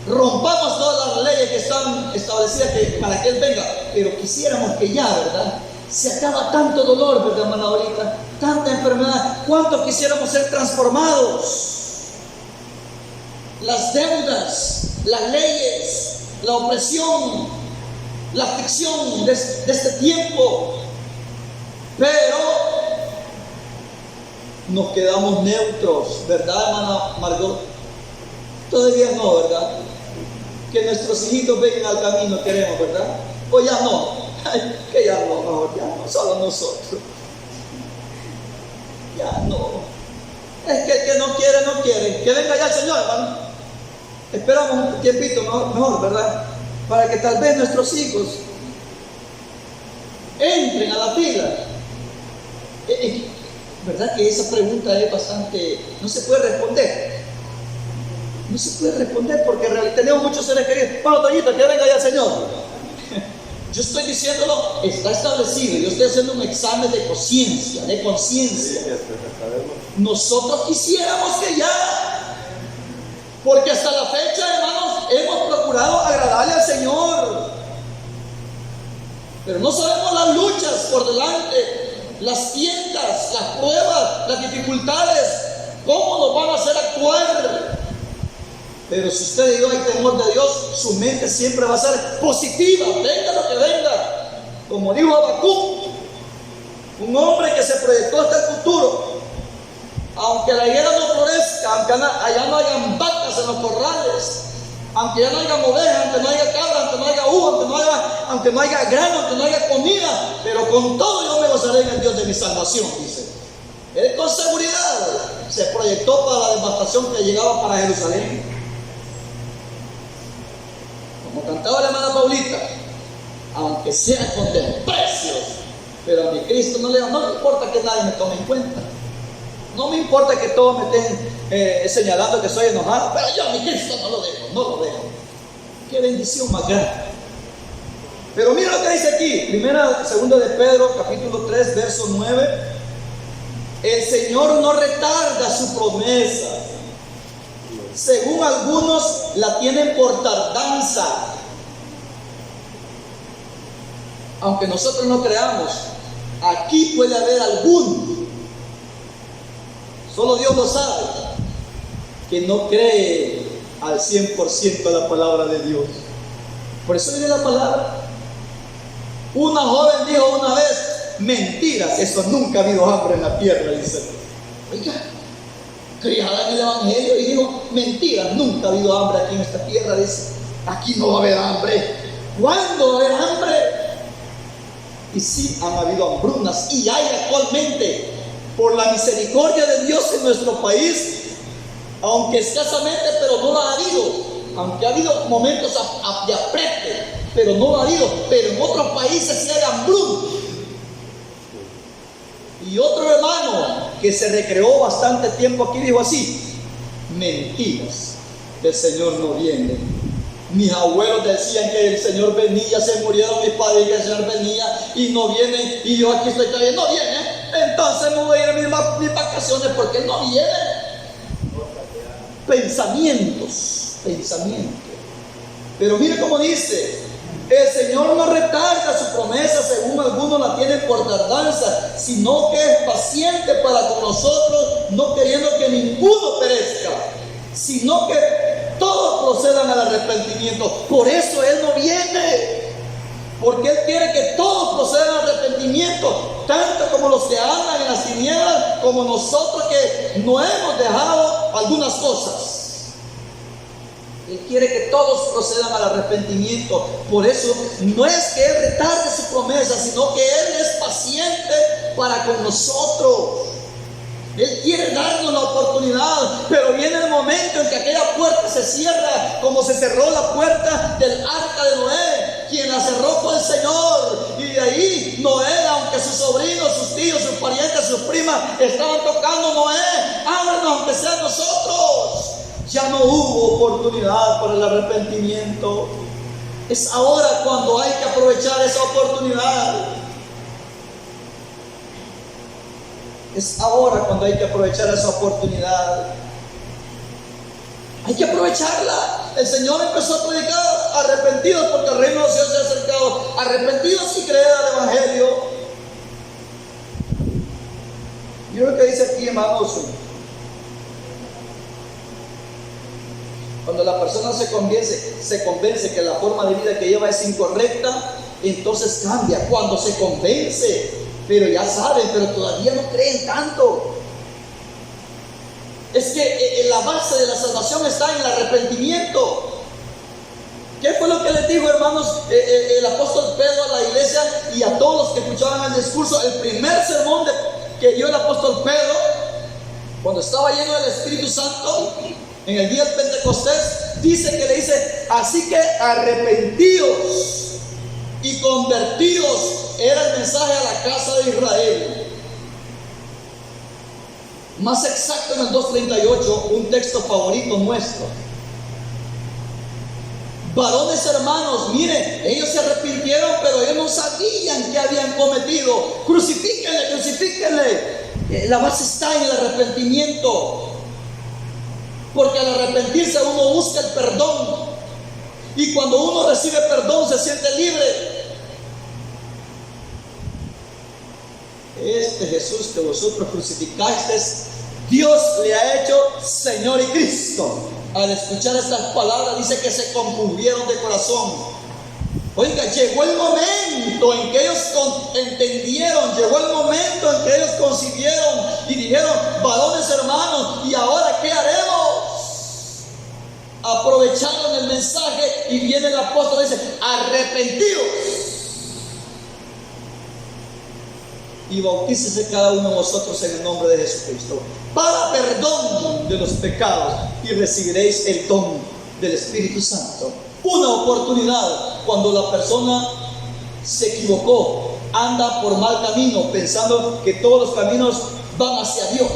rompamos todas las leyes que están establecidas para que Él venga, pero quisiéramos que ya, ¿verdad? Se acaba tanto dolor, ¿verdad, hermana? Ahorita, tanta enfermedad. ¿Cuánto quisiéramos ser transformados? Las deudas, las leyes, la opresión, la aflicción de este tiempo. Pero nos quedamos neutros, ¿verdad, hermana Margot? Todavía no, ¿verdad? Que nuestros hijitos vengan al camino, queremos, ¿verdad? O ya no. Ay, que ya no, mejor ya no, solo nosotros. Ya no. Es que el que no quiere, no quiere. Que venga ya el Señor, hermano. Esperamos un tiempito mejor, ¿verdad? Para que tal vez nuestros hijos entren a la fila. ¿Verdad que esa pregunta es bastante... no se puede responder? No se puede responder porque en realidad tenemos muchos seres queridos. Bueno, Toñito, que venga ya el Señor. Yo estoy diciéndolo, está establecido. Yo estoy haciendo un examen de conciencia, Nosotros quisiéramos que ya, porque hasta la fecha, hermanos, hemos procurado agradarle al Señor. Pero no sabemos las luchas por delante, las tiendas, las pruebas, las dificultades, cómo nos van a hacer actuar. Pero si usted y yo hay temor de Dios, su mente siempre va a ser positiva, venga lo que venga. Como dijo Habacuc, un hombre que se proyectó hasta el futuro. Aunque la higuera no florezca, aunque allá no hayan vacas en los corrales, aunque ya no haya ovejas, aunque no haya cabra, aunque no haya uva, aunque no haya grano, aunque no haya comida, pero con todo yo me gozaré en el Dios de mi salvación, dice. Él con seguridad se proyectó para la devastación que llegaba para Jerusalén. Como cantaba la hermana Paulita, aunque sea con desprecios, pero a mi Cristo no me importa que nadie me tome en cuenta. No me importa que todos me estén señalando que soy enojado, pero yo a mi Cristo no lo dejo. Qué bendición más grande. Pero mira lo que dice aquí, segunda de Pedro, capítulo 3, verso 9. El Señor no retarda su promesa, según algunos la tienen por tardanza. Aunque nosotros no creamos, aquí puede haber alguno, solo Dios lo sabe, que no cree al 100% a la palabra de Dios. Por eso viene la palabra. Una joven dijo una vez: mentiras, eso nunca ha habido hambre en la tierra, dice. Oiga, criada en el Evangelio, y dijo: mentiras, nunca ha habido hambre aquí en esta tierra, dice. Aquí no va a haber hambre. ¿Cuándo va a haber hambre? Y sí, han habido hambrunas, y hay actualmente, por la misericordia de Dios en nuestro país, aunque escasamente, pero no lo ha habido. Aunque ha habido momentos de apriete, pero no lo ha habido. Pero en otros países sí hay hambruna. Y otro hermano que se recreó bastante tiempo aquí dijo así: mentiras, el Señor no viene. Mis abuelos decían que el Señor venía, se murieron mis padres y que el Señor venía y no viene, y yo aquí estoy todavía, no viene. Entonces me voy a ir a mis vacaciones porque Él no viene. Pensamientos. Pero mire cómo dice: el Señor no retarda su promesa, según algunos la tienen por tardanza, sino que es paciente para con nosotros, no queriendo que ninguno perezca, sino que todos procedan al arrepentimiento. Por eso Él no viene, porque Él quiere que todos procedan al arrepentimiento, tanto como los que andan en las tinieblas, como nosotros que no hemos dejado algunas cosas. Él quiere que todos procedan al arrepentimiento. Por eso no es que Él retarde su promesa, sino que Él es paciente para con nosotros. Él quiere darnos la oportunidad, pero viene el momento en que aquella puerta se cierra, como se cerró la puerta del arca de Noé. Quien la cerró fue el Señor. Y de ahí Noé, aunque sus sobrinos, sus tíos, sus parientes, sus primas estaban tocando: Noé, ábrenos aunque sea nosotros. Ya no hubo oportunidad para el arrepentimiento. Es ahora cuando hay que aprovechar esa oportunidad. Es ahora cuando hay que aprovechar esa oportunidad. Hay que aprovecharla. El Señor empezó a predicar: arrepentidos porque el reino de los cielos se ha acercado. Arrepentidos y creed al Evangelio. Yo lo que dice aquí, hermanos, cuando la persona se convence que la forma de vida que lleva es incorrecta, entonces cambia. Cuando se convence, pero ya saben, pero todavía no creen tanto. Es que la base de la salvación está en el arrepentimiento. ¿Qué fue lo que les dijo, hermanos, el apóstol Pedro a la iglesia y a todos los que escuchaban el discurso? El primer sermón que dio el apóstol Pedro, cuando estaba lleno del Espíritu Santo, en el día del Pentecostés, dice que le dice: así que arrepentíos y convertíos. Era el mensaje a la casa de Israel. Más exacto, en el 2:38, un texto favorito nuestro. Varones hermanos, miren, ellos se arrepintieron, pero ellos no sabían que habían cometido. Crucifíquenle, crucifíquenle. La base está en el arrepentimiento. Porque al arrepentirse uno busca el perdón. Y cuando uno recibe perdón se siente libre. Este Jesús que vosotros crucificasteis, Dios le ha hecho Señor y Cristo. Al escuchar estas palabras dice que se compungieron de corazón. Oiga, llegó el momento en que ellos entendieron, llegó el momento en que ellos concibieron y dijeron: varones hermanos, ¿y ahora qué haremos? Aprovecharon el mensaje y viene el apóstol y dice: arrepentidos y bautícese cada uno de vosotros en el nombre de Jesucristo para perdón de los pecados, y recibiréis el don del Espíritu Santo. Una oportunidad cuando la persona se equivocó, anda por mal camino, pensando que todos los caminos van hacia Dios.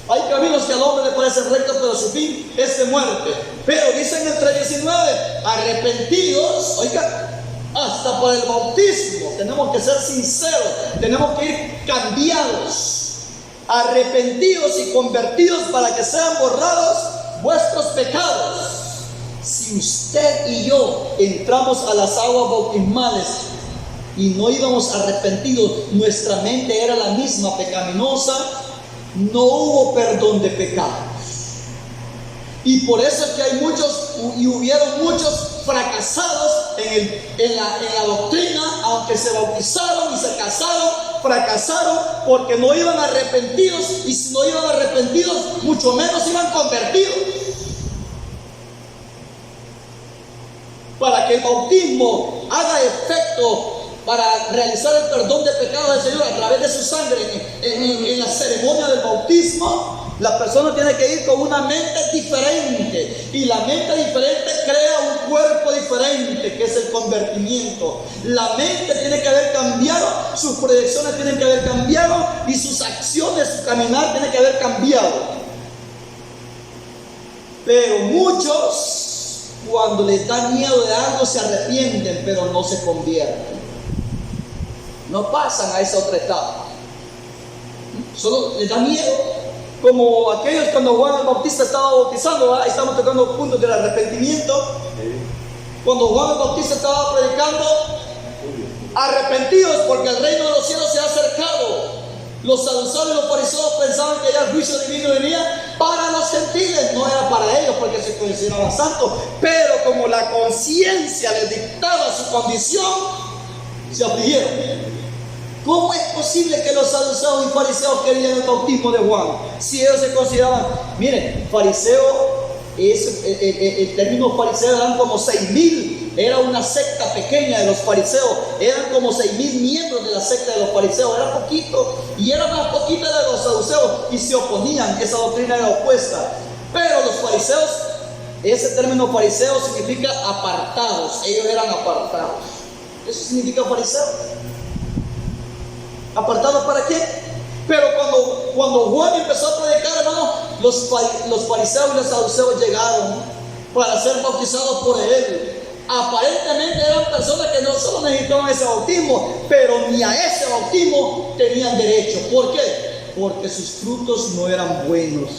Hay caminos que al hombre le parecen rectos, pero su fin es de muerte. Pero dice en el 3:19: arrepentidos, oiga, hasta por el bautismo. Tenemos que ser sinceros, tenemos que ir cambiados, arrepentidos y convertidos para que sean borrados vuestros pecados. Si usted y yo entramos a las aguas bautismales y no íbamos arrepentidos, nuestra mente era la misma, pecaminosa, no hubo perdón de pecados. Y por eso es que hay muchos y hubieron muchos fracasados en la doctrina, aunque se bautizaron y se casaron, fracasaron porque no iban arrepentidos, y si no iban arrepentidos, mucho menos iban convertidos. Para que el bautismo haga efecto para realizar el perdón de pecados del Señor a través de su sangre en la ceremonia del bautismo, la persona tiene que ir con una mente diferente, y la mente diferente crea un cuerpo diferente, que es el convertimiento. La mente tiene que haber cambiado, sus proyecciones tienen que haber cambiado, y sus acciones, su caminar tiene que haber cambiado. Pero muchos, cuando les da miedo de algo, se arrepienten, pero no se convierten. No pasan a esa otra etapa. Solo les da miedo. Como aquellos cuando Juan el Bautista estaba bautizando, ¿verdad? Estamos tocando puntos del arrepentimiento. Cuando Juan el Bautista estaba predicando: arrepentidos porque el reino de los cielos se ha acercado. Los saduceos y los fariseos pensaban que ya el juicio divino venía para los gentiles, no era para ellos porque se consideraban santos, pero como la conciencia les dictaba su condición, se afligieron. ¿Cómo es posible que los saduceos y fariseos querían el bautismo de Juan? Si ellos se consideraban, miren, fariseo, el término fariseo eran como 6,000, era una secta pequeña de los fariseos, eran como 6,000 miembros de la secta de los fariseos, era poquito, y era más poquita de los saduceos, y se oponían, esa doctrina era opuesta. Pero los fariseos, ese término fariseo significa apartados, ellos eran apartados. Eso significa fariseo. ¿Apartados para qué? Pero cuando Juan empezó a predicar, hermano, los fariseos y los saduceos llegaron para ser bautizados por él. Aparentemente eran personas que no solo necesitaban ese bautismo, pero ni a ese bautismo tenían derecho. ¿Por qué? Porque sus frutos no eran buenos,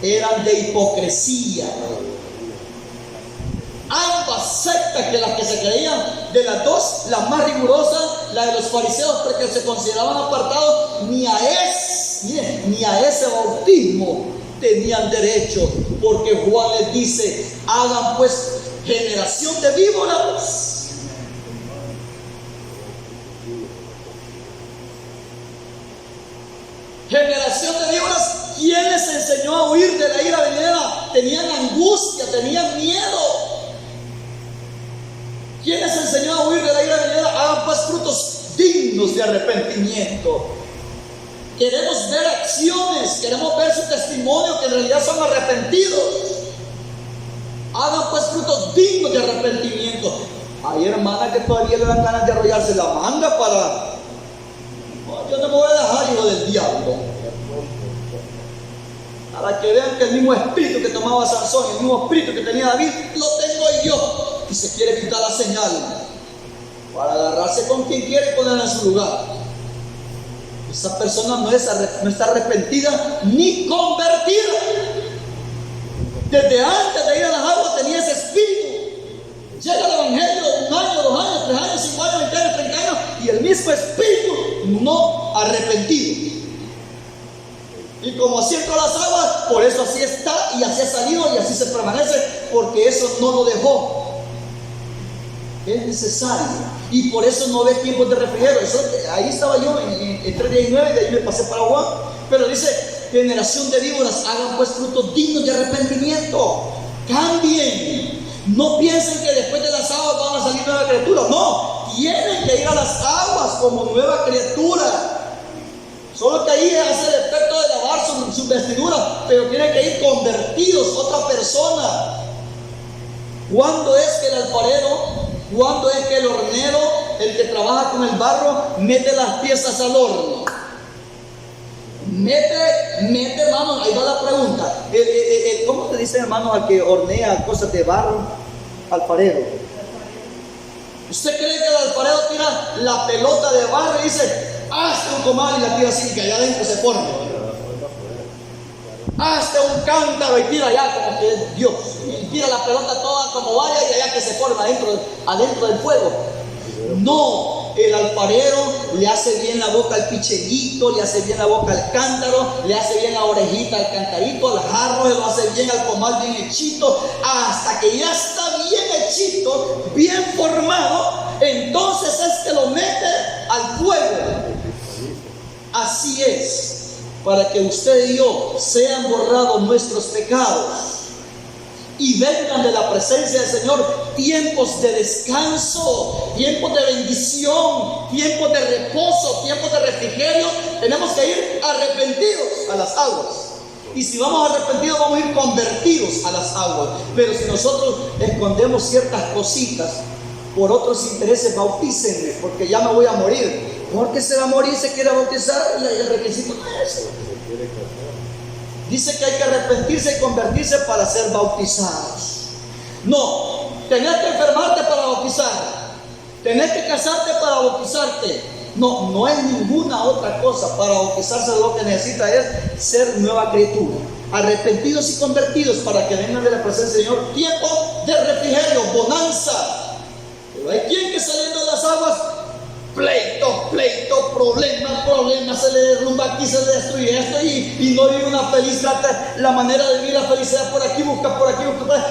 eran de hipocresía. Ambas sectas, que las que se creían, de las dos, la más rigurosa, la de los fariseos, porque se consideraban apartados, ni a miren, ni a ese bautismo tenían derecho, porque Juan les dice: hagan pues generación de víboras. Generación de víboras. ¿Quién les enseñó a huir de la ira venidera? Tenían angustia, tenían miedo. ¿Quién les enseñó a huir de la ira venidera? Hagan pues frutos dignos de arrepentimiento. Queremos ver acciones, queremos ver su testimonio, que en realidad son arrepentidos. Hagan pues frutos dignos de arrepentimiento. Hay hermanas que todavía le dan ganas de arrollarse la manga para... No, yo no me voy a dejar, hijo del diablo. Para que vean que el mismo espíritu que tomaba Sansón, el mismo espíritu que tenía David, lo tengo yo. Y se quiere quitar la señal para agarrarse con quien quiere y ponerla en su lugar. Esa persona no está arrepentida ni convertida. Desde antes de ir a las aguas tenía ese espíritu. Llega el evangelio, 1 año, 2 años, 3 años, 5 años, 20 años, 30 años, y el mismo espíritu no arrepentido. Y como así entró a las aguas, por eso así está y así ha salido y así se permanece, porque eso no lo dejó. Es necesario. Y por eso no ve tiempos de refrigerio. Ahí estaba yo en 3:19, de ahí me pasé para Juan. Pero dice: generación de víboras, hagan pues frutos dignos de arrepentimiento. Cambien. No piensen que después de las aguas van a salir nuevas criaturas. No, tienen que ir a las aguas como nueva criatura. Solo que ahí hace el efecto de lavar su vestidura, pero tienen que ir convertidos, otra persona. ¿Cuándo es que el alfarero, cuándo es que el hornero, el que trabaja con el barro, mete las piezas al horno? Mete, hermano, ahí va la pregunta. ¿Cómo te dicen, hermano, al que hornea cosas de barro? Alfarero. ¿Usted cree que el alfarero tira la pelota de barro y dice: hazte un comal, y la tira así, que allá adentro se forme? Hazte un cántaro y tira allá como que es Dios, y tira la pelota toda como vaya y allá que se forma adentro del fuego. No, el alfarero le hace bien la boca al pichelito, le hace bien la boca al cántaro, le hace bien la orejita al cantarito, al jarro, lo hace bien al comal bien hechito, hasta que ya está bien hechito, bien formado. Entonces es que lo mete al fuego. Así es, para que usted y yo sean borrados nuestros pecados y vengan de la presencia del Señor tiempos de descanso, tiempos de bendición, tiempos de reposo, tiempos de refrigerio. Tenemos que ir arrepentidos a las aguas. Y si vamos arrepentidos, vamos a ir convertidos a las aguas. Pero si nosotros escondemos ciertas cositas por otros intereses, bautícenme, porque ya me voy a morir. Porque se va a morir y se quiere bautizar, y el requisito no es ese. Dice que hay que arrepentirse y convertirse para ser bautizados. No, tenés que enfermarte para bautizar, tenés que casarte para bautizarte. No, no es ninguna otra cosa. Para bautizarse lo que necesita es ser nueva criatura. Arrepentidos y convertidos para que vengan de la presencia del Señor tiempo de refrigerio, bonanza. Pero hay quien que saliendo de las aguas, pleito, problema, se le derrumba aquí, se le destruye esto y no vive una feliz trata, la manera de vivir la felicidad por aquí, busca por aquí,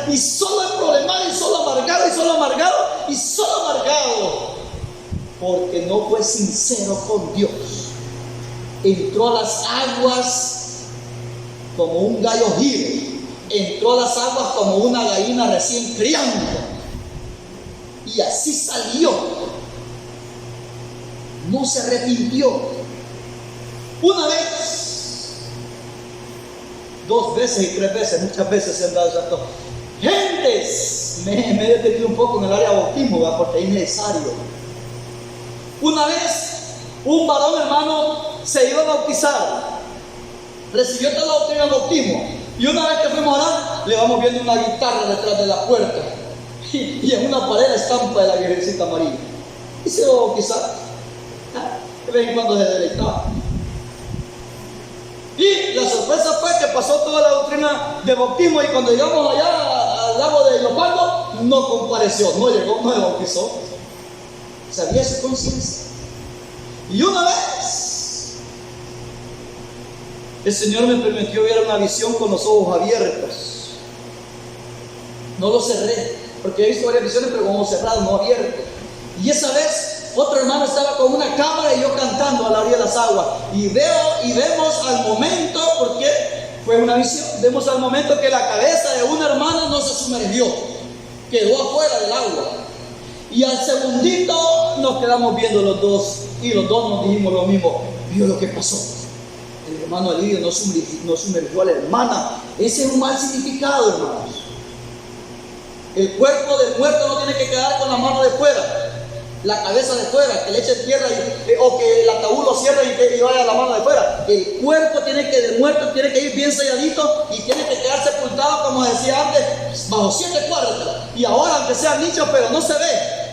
y solo es problemar, y solo amargado, porque no fue sincero con Dios. Entró a las aguas como un gallo giro, entró a las aguas como una gallina recién criando, y así salió. No se arrepintió. Una vez, 2 veces y 3 veces, muchas veces se han dado esas cosas. Gentes, me he detenido un poco en el área de bautismo, ¿verdad? Porque es necesario. Una vez, un varón, hermano, se iba a bautizar, recibió toda la doctrina del bautismo, y una vez que fuimos a orar, le vamos viendo una guitarra detrás de la puerta, y en una pared la estampa de la Virgencita María, y se va a bautizar. De vez en cuando se deleitaba. Y la sorpresa fue que pasó toda la doctrina de bautismo, y cuando llegamos allá al lago de Leopardo, no compareció, no llegó, no se bautizó. Sabía su conciencia. Y una vez el Señor me permitió ver una visión con los ojos abiertos. No los cerré, porque he visto varias visiones, pero con ojos cerrados, no abiertos. Y esa vez, otro hermano estaba con una cámara y yo cantando a la orilla de las aguas. Y vemos al momento, porque fue una visión, vemos al momento que la cabeza de una hermana no se sumergió, quedó afuera del agua. Y al segundito nos quedamos viendo los dos, y los dos nos dijimos lo mismo. Vio lo que pasó. El hermano Alidio no sumergió a la hermana. Ese es un mal significado, hermanos. El cuerpo del muerto no tiene que quedar con la mano de fuera, la cabeza de fuera, que le eche tierra o que el ataúd lo cierre y vaya la mano de fuera. El cuerpo del muerto tiene que ir bien selladito y tiene que quedar sepultado, como decía antes, bajo 7 cuartos. Y ahora, aunque sea nicho, pero no se ve.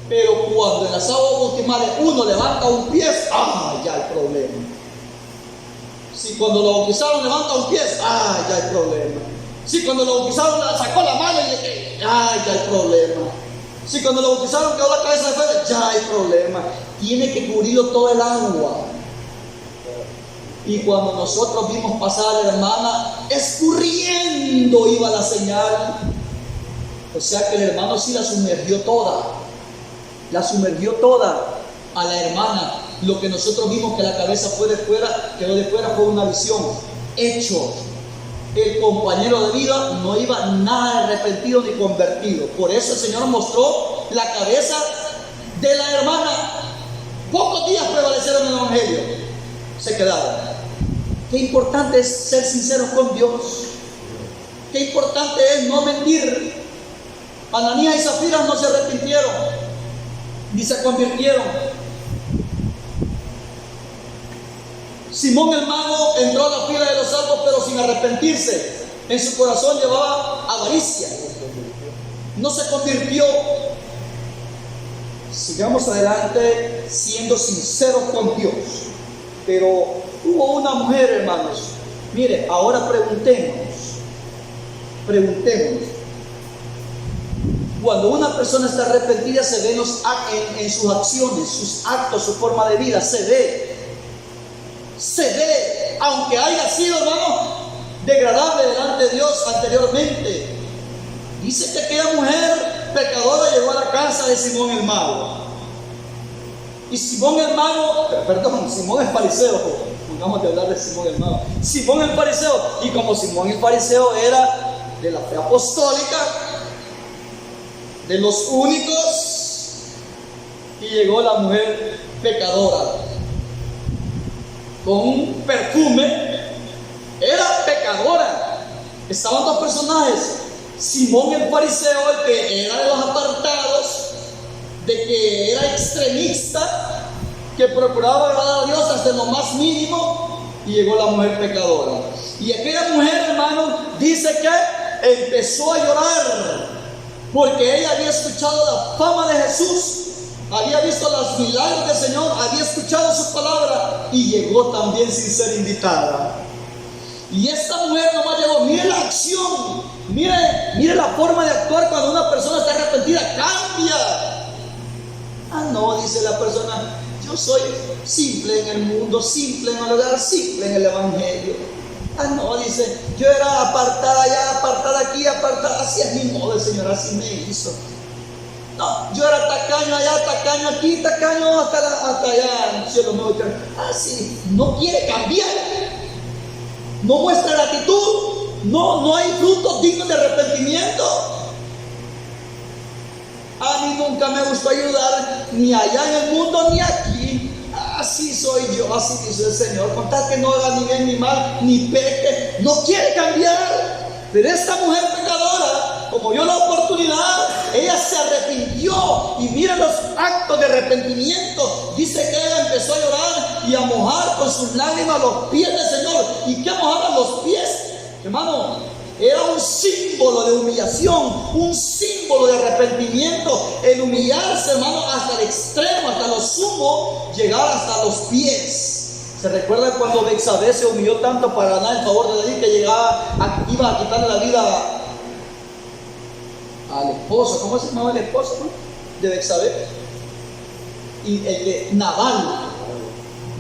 Pero cuando en las aguas bautismales uno levanta un pie, ya hay problema. Si cuando lo bautizaron levanta un pie, ya hay problema. Si cuando lo bautizaron sacó la mano y ya hay problema. Si cuando lo bautizaron quedó la cabeza de fuera, ya hay problema. Tiene que cubrirlo todo el agua. Y cuando nosotros vimos pasar a la hermana, escurriendo iba la señal. O sea que el hermano sí la sumergió toda. La sumergió toda a la hermana. Lo que nosotros vimos que la cabeza fue de fuera, quedó de fuera, fue una visión. Hecho. El compañero de vida no iba nada arrepentido ni convertido. Por eso el Señor mostró la cabeza de la hermana. Pocos días prevalecieron el Evangelio. Se quedaron. Qué importante es ser sinceros con Dios. Qué importante es no mentir. Ananías y Zafira no se arrepintieron ni se convirtieron. Simón el mago entró a la fila de los salvos, pero sin arrepentirse. En su corazón llevaba avaricia. No se convirtió. Sigamos adelante siendo sinceros con Dios. Pero hubo una mujer, hermanos. Mire, ahora preguntemos. Cuando una persona está arrepentida, se ve en sus acciones, sus actos, su forma de vida. Se ve, aunque haya sido, hermano, degradable delante de Dios anteriormente. Dice que aquella mujer pecadora llegó a la casa de Simón el mago. Y Simón el fariseo, pongamos de hablar de Simón el mago. Simón el fariseo, y como Simón el fariseo era de la fe apostólica, de los únicos, y llegó la mujer pecadora con un perfume. Era pecadora. Estaban dos personajes: Simón el fariseo, el que era de los apartados, de que era extremista, que procuraba agradar a Dios hasta lo más mínimo, y llegó la mujer pecadora. Y aquella mujer, hermano, dice que empezó a llorar porque ella había escuchado la fama de Jesús, había visto los milagros del Señor, había escuchado su palabra, y llegó también sin ser invitada. Y esta mujer nomás llegó. Mire la acción, mire la forma de actuar cuando una persona está arrepentida. Cambia. No, dice la persona, yo soy simple en el mundo, simple en el hogar, simple en el evangelio. No, dice, yo era apartada allá, apartada aquí, apartada. Así es mi modo, el Señor así me hizo. No, yo era tacaño allá, tacaño aquí, tacaño hasta allá, cielo nuevo. Así, no quiere cambiar. No muestra gratitud. No hay frutos dignos de arrepentimiento. A mí nunca me gustó ayudar, ni allá en el mundo, ni aquí. Así soy yo, así dice el Señor. Con tal que no haga ni bien ni mal, ni peque, no quiere cambiar. Pero esta mujer pecadora, como vio la oportunidad, ella se arrepintió. Y mira los actos de arrepentimiento. Dice que ella empezó a llorar y a mojar con sus lágrimas los pies del Señor. ¿Y qué mojaban los pies? Hermano, era un símbolo de humillación, un símbolo de arrepentimiento. El humillarse, hermano, hasta el extremo, hasta lo sumo, llegar hasta los pies. ¿Se recuerda cuando Betsabé se humilló tanto para ganar el favor de David, que iba a quitarle la vida al esposo? ¿Cómo se llamaba el esposo, no? De Betsabé? Y el de Nabal.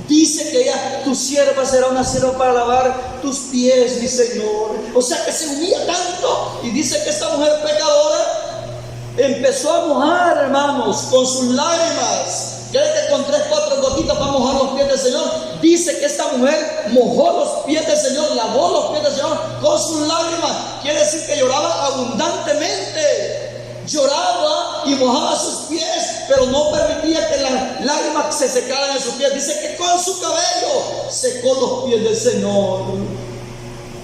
Dice que ella, tu sierva será una sierva para lavar tus pies, mi Señor. O sea que se humilla tanto. Y dice que esta mujer pecadora empezó a mojar, hermanos, con sus lágrimas. ¿Cree que con 3, 4 gotitas va a mojar los pies del Señor? Dice que esta mujer mojó los pies del Señor, lavó los pies del Señor con sus lágrimas. Quiere decir que lloraba abundantemente. Lloraba y mojaba sus pies, pero no permitía que las lágrimas se secaran en sus pies. Dice que con su cabello secó los pies del Señor.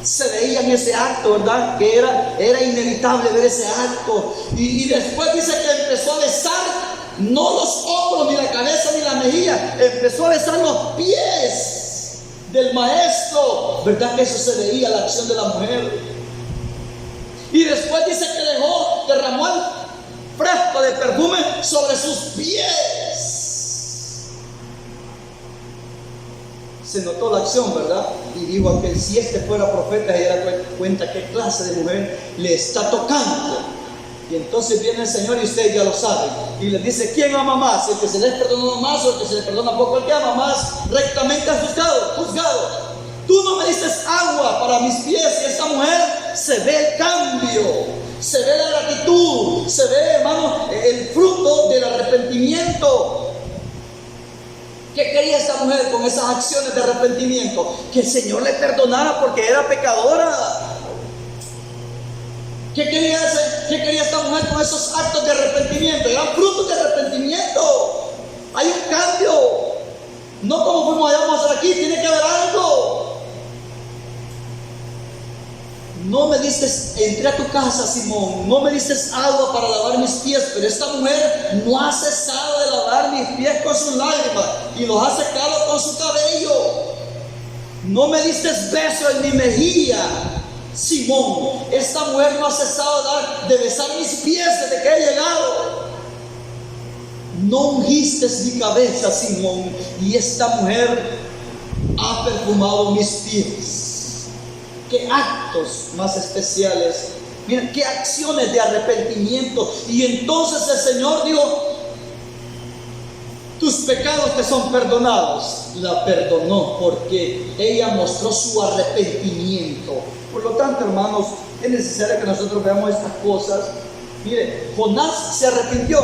Se veía en ese acto, ¿verdad? Que era inevitable ver ese acto. Y después dice que empezó a besar, no los hombros, ni la cabeza, ni la mejilla. Empezó a besar los pies del maestro. ¿Verdad que eso se veía, la acción de la mujer? Y después dice que derramó el frasco de perfume sobre sus pies. Se notó la acción, ¿verdad? Y dijo aquel, si este fuera profeta, se diera cuenta qué clase de mujer le está tocando. Y entonces viene el Señor y ustedes ya lo saben. Y les dice, ¿quién ama más? ¿El que se les perdonó más o el que se les perdona poco? El que ama más rectamente ha juzgado. Tú no me diste agua para mis pies. Y esta mujer se ve el cambio, se ve la gratitud, se ve, hermano, el fruto del arrepentimiento. ¿Qué quería esta mujer con esas acciones de arrepentimiento? Que el Señor le perdonara porque era pecadora. ¿Qué quería esta mujer con esos actos de arrepentimiento? Eran frutos de arrepentimiento. Hay un cambio. No como fuimos allá, vamos a hacer aquí, tiene que haber algo. No me diste, entré a tu casa, Simón, no me diste agua para lavar mis pies, pero esta mujer no ha cesado de lavar mis pies con sus lágrimas y los ha secado con su cabello. No me diste beso en mi mejilla, Simón. Esta mujer no ha cesado de besar mis pies desde que he llegado. No ungiste mi cabeza, Simón, y esta mujer ha perfumado mis pies. Qué actos más especiales. Miren, qué acciones de arrepentimiento. Y entonces el Señor dijo, tus pecados te son perdonados. La perdonó porque ella mostró su arrepentimiento. Por lo tanto, hermanos, es necesario que nosotros veamos estas cosas. Mire, Jonás se arrepintió.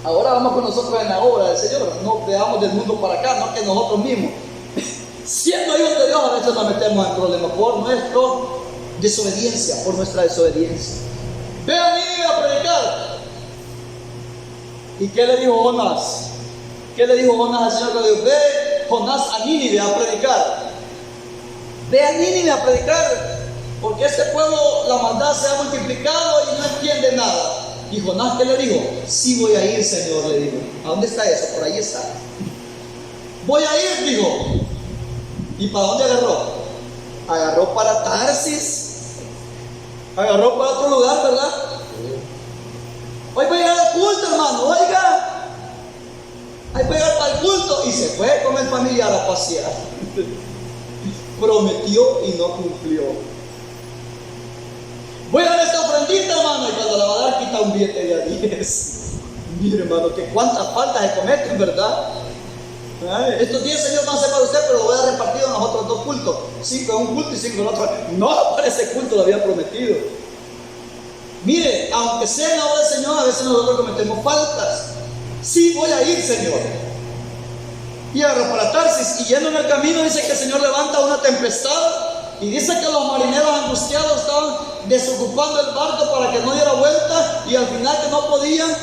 Ahora vamos con nosotros en la obra del Señor. No veamos del mundo para acá, no que nosotros mismos. Siendo hijos de Dios, a veces nos metemos en problemas por nuestra desobediencia, por nuestra desobediencia. Ve a Nínive a predicar. ¿Y qué le dijo Jonás? ¿Qué le dijo Jonás al Señor? Le dijo, ve Jonás a Nínive a predicar. Ve a Nínive a predicar, porque este pueblo, la maldad se ha multiplicado y no entiende nada. Y Jonás, ¿qué le dijo? Sí voy a ir, Señor, le dijo. ¿A dónde está eso? Por ahí está. Voy a ir, dijo. ¿Y para dónde agarró? Agarró para Tarsis. Agarró para otro lugar, ¿verdad? Hoy voy a llegar al culto, hermano, oiga. Hay que llegar para el culto. Y se fue con el familiar a pasear. Prometió y no cumplió. Voy a dar esta ofrendita, hermano. Y cuando la va a dar, quita un billete de a 10. Mire, hermano, que cuántas faltas se cometen, ¿verdad? Estos 10, Señor, no sé para usted, pero lo voy a repartir en los otros 2 cultos. 5 en un culto y 5 en otro. No, para ese culto lo había prometido. Mire, aunque sea en la obra del Señor, a veces nosotros cometemos faltas. Sí, voy a ir, Señor. Y agarró para Tarsis. Y yendo en el camino, dice que el Señor levanta una tempestad. Y dice que los marineros angustiados estaban desocupando el barco para que no diera vuelta. Y al final, que no podían,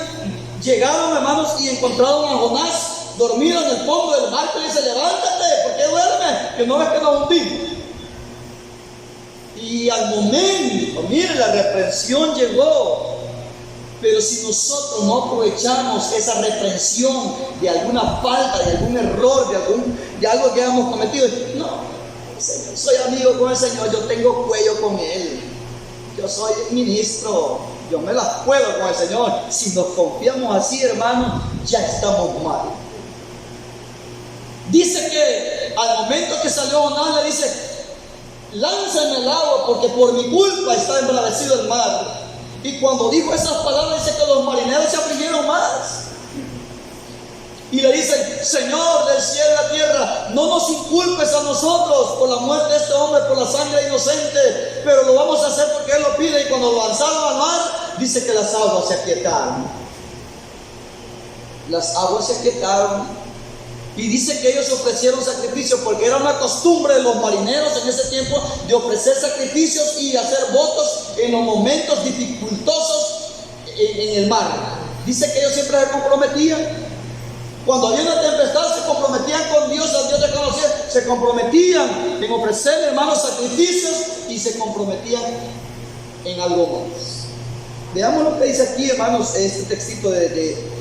llegaron, hermanos, y encontraron a Jonás dormido en el fondo del barco. Y dice, levántate, ¿por qué duermes? Que no ves que nos hundimos. Y al momento, mire, la reprensión llegó. Pero si nosotros no aprovechamos esa reprensión de alguna falta, de algún error, de algo que hayamos cometido, no, Señor, soy amigo con el Señor, yo tengo cuello con Él, yo soy ministro, yo me las puedo con el Señor. Si nos confiamos así, hermano, ya estamos mal. Dice que al momento que salió Jonás, le dice, lánzame al agua porque por mi culpa está embravecido el mar. Y cuando dijo esas palabras, dice que los marineros se afligieron más. Y le dicen: Señor del cielo y la tierra, no nos inculpes a nosotros por la muerte de este hombre, por la sangre inocente, pero lo vamos a hacer porque Él lo pide. Y cuando lo lanzaron al mar, dice que las aguas se aquietaron. Las aguas se aquietaron. Y dice que ellos ofrecieron sacrificios, porque era una costumbre de los marineros en ese tiempo de ofrecer sacrificios y hacer votos en los momentos dificultosos en el mar. Dice que ellos siempre se comprometían. Cuando había una tempestad, se comprometían con Dios, al Dios de conocer, se comprometían en ofrecer, hermanos, sacrificios, y se comprometían en algo más. Veamos lo que dice aquí, hermanos, este textito de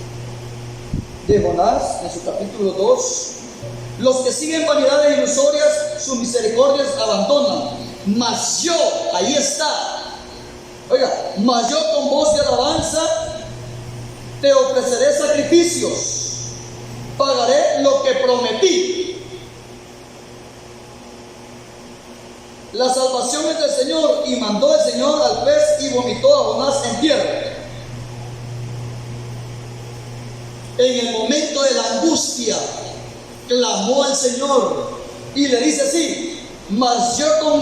Jonás, en su capítulo 2. Los que siguen vanidades ilusorias, sus misericordias abandonan. Mas yo, ahí está, oiga, mas yo con voz de alabanza te ofreceré sacrificios. Pagaré lo que prometí. La salvación es del Señor. Y mandó el Señor al pez y vomitó a Jonás en tierra. En el momento de la angustia, clamó al Señor y le dice así: mas yo con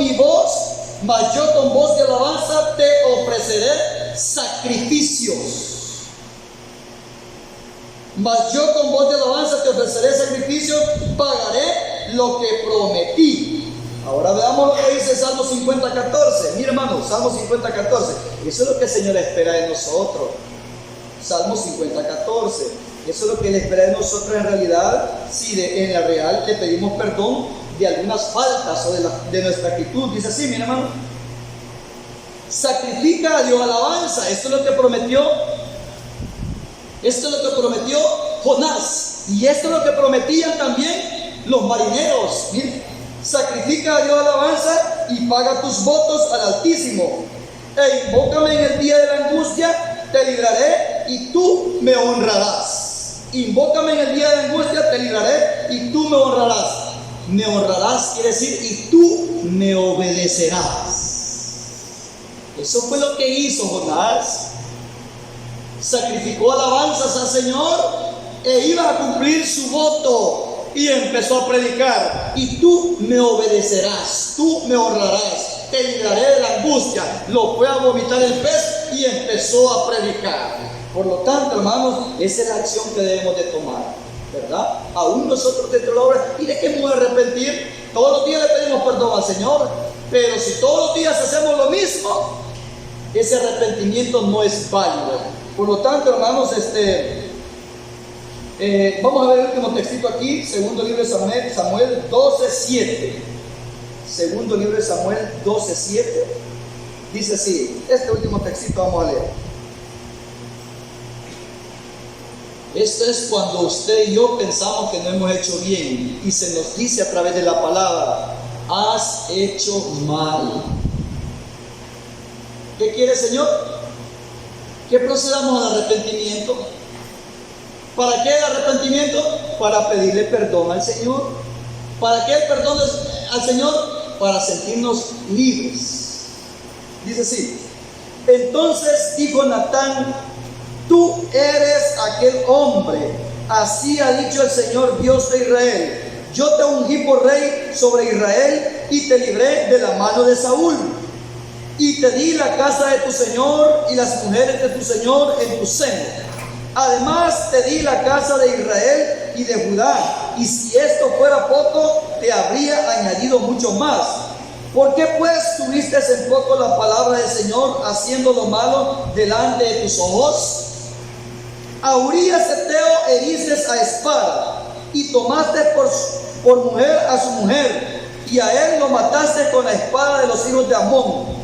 voz de alabanza te ofreceré sacrificios. Mas yo con voz de alabanza te ofreceré sacrificio, pagaré lo que prometí. Ahora veamos lo que dice Salmo 50:14. Mira, hermano, Salmo 50:14. Eso es lo que el Señor espera de nosotros. Salmo 50:14. Eso es lo que Él espera de nosotros en realidad, si en la real le pedimos perdón de algunas faltas o de nuestra actitud. Dice así, mira, hermano: sacrifica a Dios alabanza. Esto es lo que prometió. Esto es lo que prometió Jonás. Y esto es lo que prometían también los marineros. Miren, sacrifica a Dios alabanza y paga tus votos al Altísimo. E invócame en el día de la angustia, te libraré y tú me honrarás. Invócame en el día de la angustia, te libraré y tú me honrarás. Me honrarás quiere decir, y tú me obedecerás. Eso fue lo que hizo Jonás. Sacrificó alabanzas al Señor e iba a cumplir su voto, y empezó a predicar: y tú me obedecerás, tú me honrarás, te libraré de la angustia. Lo fue a vomitar el pez y empezó a predicar. Por lo tanto, hermanos, esa es la acción que debemos de tomar, ¿verdad? Aún nosotros dentro de la obra. ¿Y de qué me voy a arrepentir? Todos los días le pedimos perdón al Señor, pero si todos los días hacemos lo mismo, ese arrepentimiento no es válido. Por lo tanto, hermanos, vamos a ver el último textito aquí, segundo libro de Samuel 12:7. Segundo libro de Samuel 12:7. Dice así, este último textito vamos a leer. Esto es cuando usted y yo pensamos que no hemos hecho bien, y se nos dice a través de la palabra: has hecho mal. ¿Qué quiere el Señor? Que procedamos al arrepentimiento. ¿Para qué el arrepentimiento? Para pedirle perdón al Señor. ¿Para qué el perdón al Señor? Para sentirnos libres. Dice así: entonces dijo Natán: tú eres aquel hombre. Así ha dicho el Señor Dios de Israel: yo te ungí por rey sobre Israel y te libré de la mano de Saúl. Y te di la casa de tu Señor y las mujeres de tu Señor en tu seno. Además te di la casa de Israel y de Judá. Y si esto fuera poco, te habría añadido mucho más. ¿Por qué pues tuviste en poco la palabra del Señor, haciendo lo malo delante de tus ojos? A Urías Heteo heriste a espada, y tomaste por mujer a su mujer, y a él lo mataste con la espada de los hijos de Amón.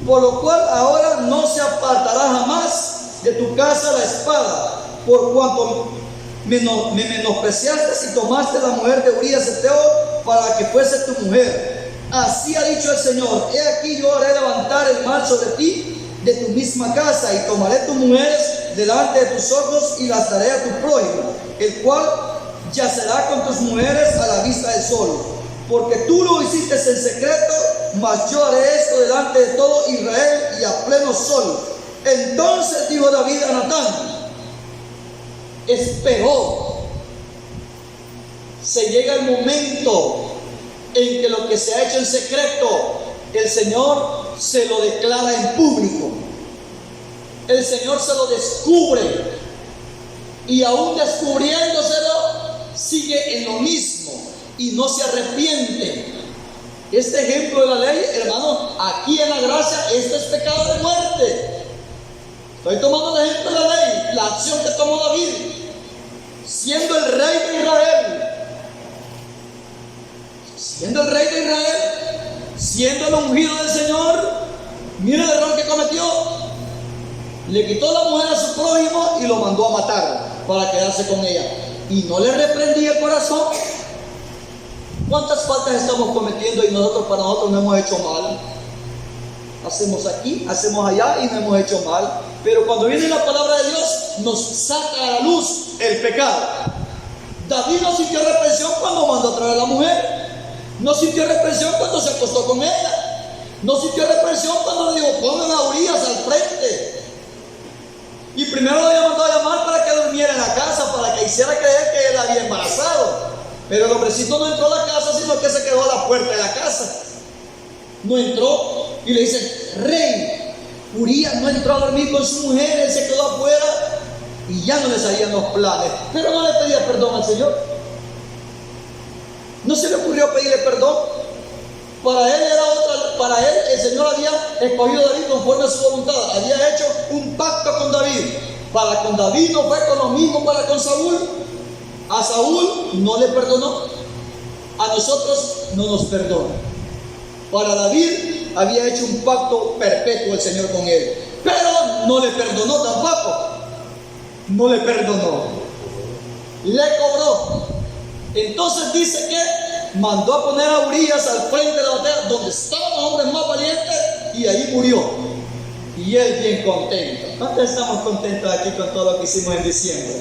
Por lo cual ahora no se apartará jamás de tu casa la espada, por cuanto me menospreciaste y tomaste la mujer de Urías Heteo para que fuese tu mujer. Así ha dicho el Señor: he aquí yo haré levantar el mal sobre ti de tu misma casa, y tomaré tus mujeres delante de tus ojos y las daré a tu prójimo, el cual yacerá con tus mujeres a la vista del sol. Porque tú lo hiciste en secreto, mas yo haré esto delante de todo Israel y a pleno sol. Entonces dijo David a Natán: esperó se llega el momento en que lo que se ha hecho en secreto, el Señor se lo declara en público. El Señor se lo descubre, y aún descubriéndoselo, sigue en lo mismo y no se arrepiente. Este ejemplo de la ley, hermano, aquí en la gracia, esto es pecado de muerte. Estoy tomando el ejemplo de la ley, la acción que tomó David, siendo el rey de Israel, siendo el rey de Israel, siendo el ungido del Señor. Mira el error que cometió: le quitó la mujer a su prójimo y lo mandó a matar para quedarse con ella, y no le reprendía el corazón. ¿Cuántas faltas estamos cometiendo y para nosotros no hemos hecho mal? Hacemos aquí, hacemos allá y no hemos hecho mal, pero cuando viene la palabra de Dios nos saca a la luz el pecado. David no sintió reprensión cuando mandó a traer a la mujer, no sintió reprensión cuando se acostó con ella, no sintió reprensión cuando le dijo: pongan a Urías al frente. Y primero lo había mandado a llamar para que durmiera en la casa, para que hiciera creer que él había embarazado. Pero el hombrecito no entró a la casa, sino que se quedó a la puerta de la casa. No entró, y le dice: rey, Urías no entró a dormir con su mujer, él se quedó afuera, y ya no le salían los planes. Pero no le pedía perdón al Señor. No se le ocurrió pedirle perdón. Para él el Señor había escogido a David conforme a su voluntad, había hecho un pacto con David. Para con David no fue con lo mismo para con Saúl. A Saúl no le perdonó, a nosotros no nos perdona. Para David había hecho un pacto perpetuo el Señor con él, pero no le perdonó tampoco. No le perdonó, le cobró. Entonces dice que mandó a poner a Urías al frente de la batalla, donde estaban los hombres más valientes, y ahí murió. Y él bien contento. ¿Cuántos estamos contentos aquí con todo lo que hicimos en diciembre?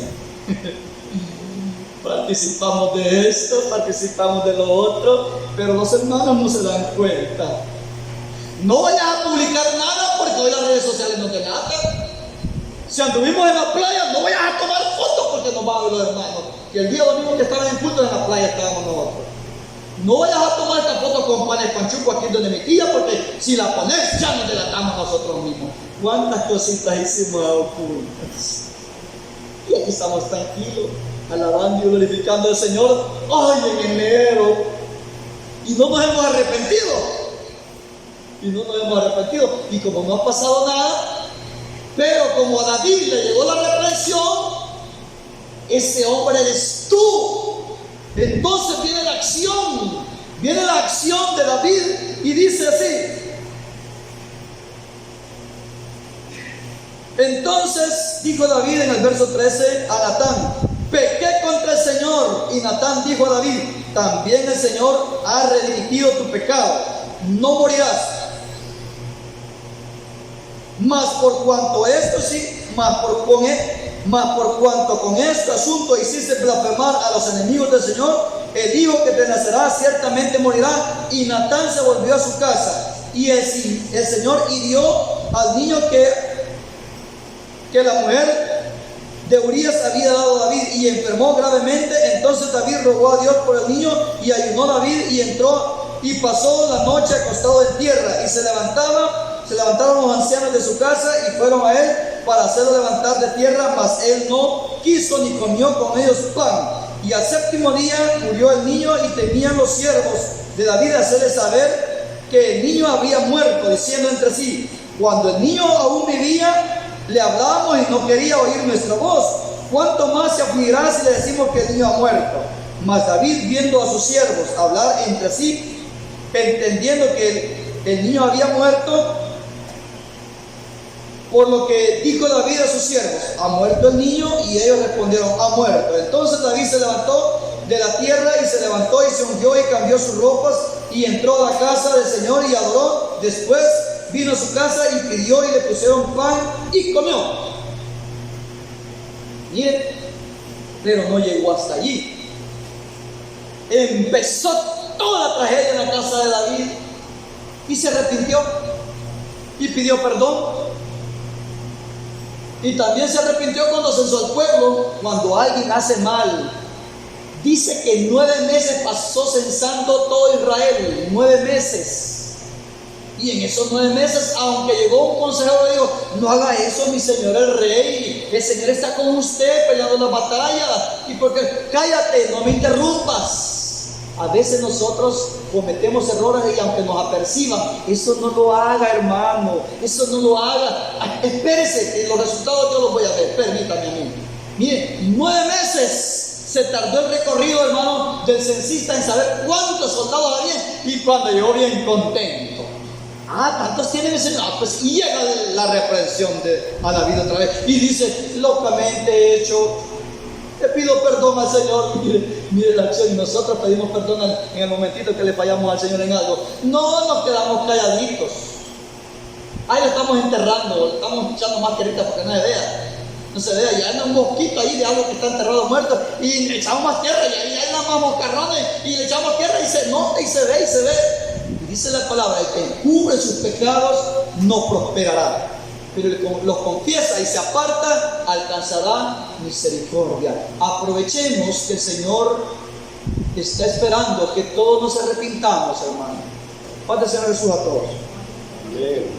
Participamos de esto, participamos de lo otro, pero los hermanos no se dan cuenta. No vayas a publicar nada, porque hoy las redes sociales no te matan. Si anduvimos en la playa, no vayas a tomar fotos, porque nos van a ver los hermanos. Que el día domingo que estaban en culto en la playa estábamos nosotros. No vayas a tomar esta foto con panes panchuco aquí donde mi tía, porque si la pones ya nos delatamos nosotros mismos. ¿Cuántas cositas hicimos ocultas? Y aquí estamos tranquilos, alabando y glorificando al Señor hoy en enero, y no nos hemos arrepentido. Y como no ha pasado nada, pero como a David le llegó la reprensión, ese hombre eres tú. Entonces viene la acción de David, y dice así: entonces dijo David en el verso 13 a Natán: pequé contra el Señor. Y Natán dijo a David: también el Señor ha redimido tu pecado, no morirás. Mas por cuanto con este asunto hiciste blasfemar a los enemigos del Señor, el hijo que te nacerá ciertamente morirá. Y Natán se volvió a su casa, y el Señor hirió al niño que la mujer de Urías había dado a David, y enfermó gravemente. Entonces David rogó a Dios por el niño, y ayunó David, y entró y pasó la noche acostado en tierra. Y se levantaron los ancianos de su casa y fueron a él para hacerlo levantar de tierra, mas él no quiso ni comió con ellos pan. Y al séptimo día murió el niño, y temían los siervos de David hacerle saber que el niño había muerto, diciendo entre sí: cuando el niño aún vivía, le hablábamos y no quería oír nuestra voz. ¿Cuánto más se afligirá si le decimos que el niño ha muerto? Mas David, viendo a sus siervos hablar entre sí, entendiendo que el niño había muerto, por lo que dijo David a sus siervos: ¿ha muerto el niño? Y ellos respondieron: ha muerto. Entonces David se levantó de la tierra, y se levantó y se ungió y cambió sus ropas, y entró a la casa del Señor y adoró. Después vino a su casa y pidió, y le pusieron pan y comió. Miren, pero no llegó hasta allí. Empezó toda la tragedia en la casa de David, y se arrepintió y pidió perdón. Y también se arrepintió cuando censó al pueblo. Cuando alguien hace mal Dice que 9 meses pasó censando todo Israel, 9 meses. Y en esos 9 meses, aunque llegó un consejero y dijo, no haga eso, mi señor el rey, el Señor está con usted peleando la batalla, y porque cállate, no me interrumpas. A veces nosotros cometemos errores y aunque nos aperciban, eso no lo haga, hermano, eso no lo haga. Espérese, que los resultados yo los voy a ver, permítame a mí. Mire, 9 meses se tardó el recorrido, hermano, del censista en saber cuántos soldados había, y cuando llegó bien contento. ¿Tantos tienen ese? Pues y llega la reprensión a la vida otra vez y dice, locamente he hecho, le pido perdón al Señor. Mire la acción, y nosotros pedimos perdón en el momentito que le fallamos al Señor en algo. No nos quedamos calladitos, ahí lo estamos enterrando, le estamos echando mascarita porque no se vea. No se vea, ya hay un mosquito ahí de algo que está enterrado muerto, y le echamos más tierra, y ahí hay más moscarrones, y le echamos tierra, y se nota, y se ve, y se ve. Y dice la palabra, el que cubre sus pecados no prosperará, pero el que los confiesa y se aparta alcanzará misericordia. Aprovechemos que el Señor está esperando que todos nos arrepintamos, hermano. Padre Señor Jesús a todos. Amén.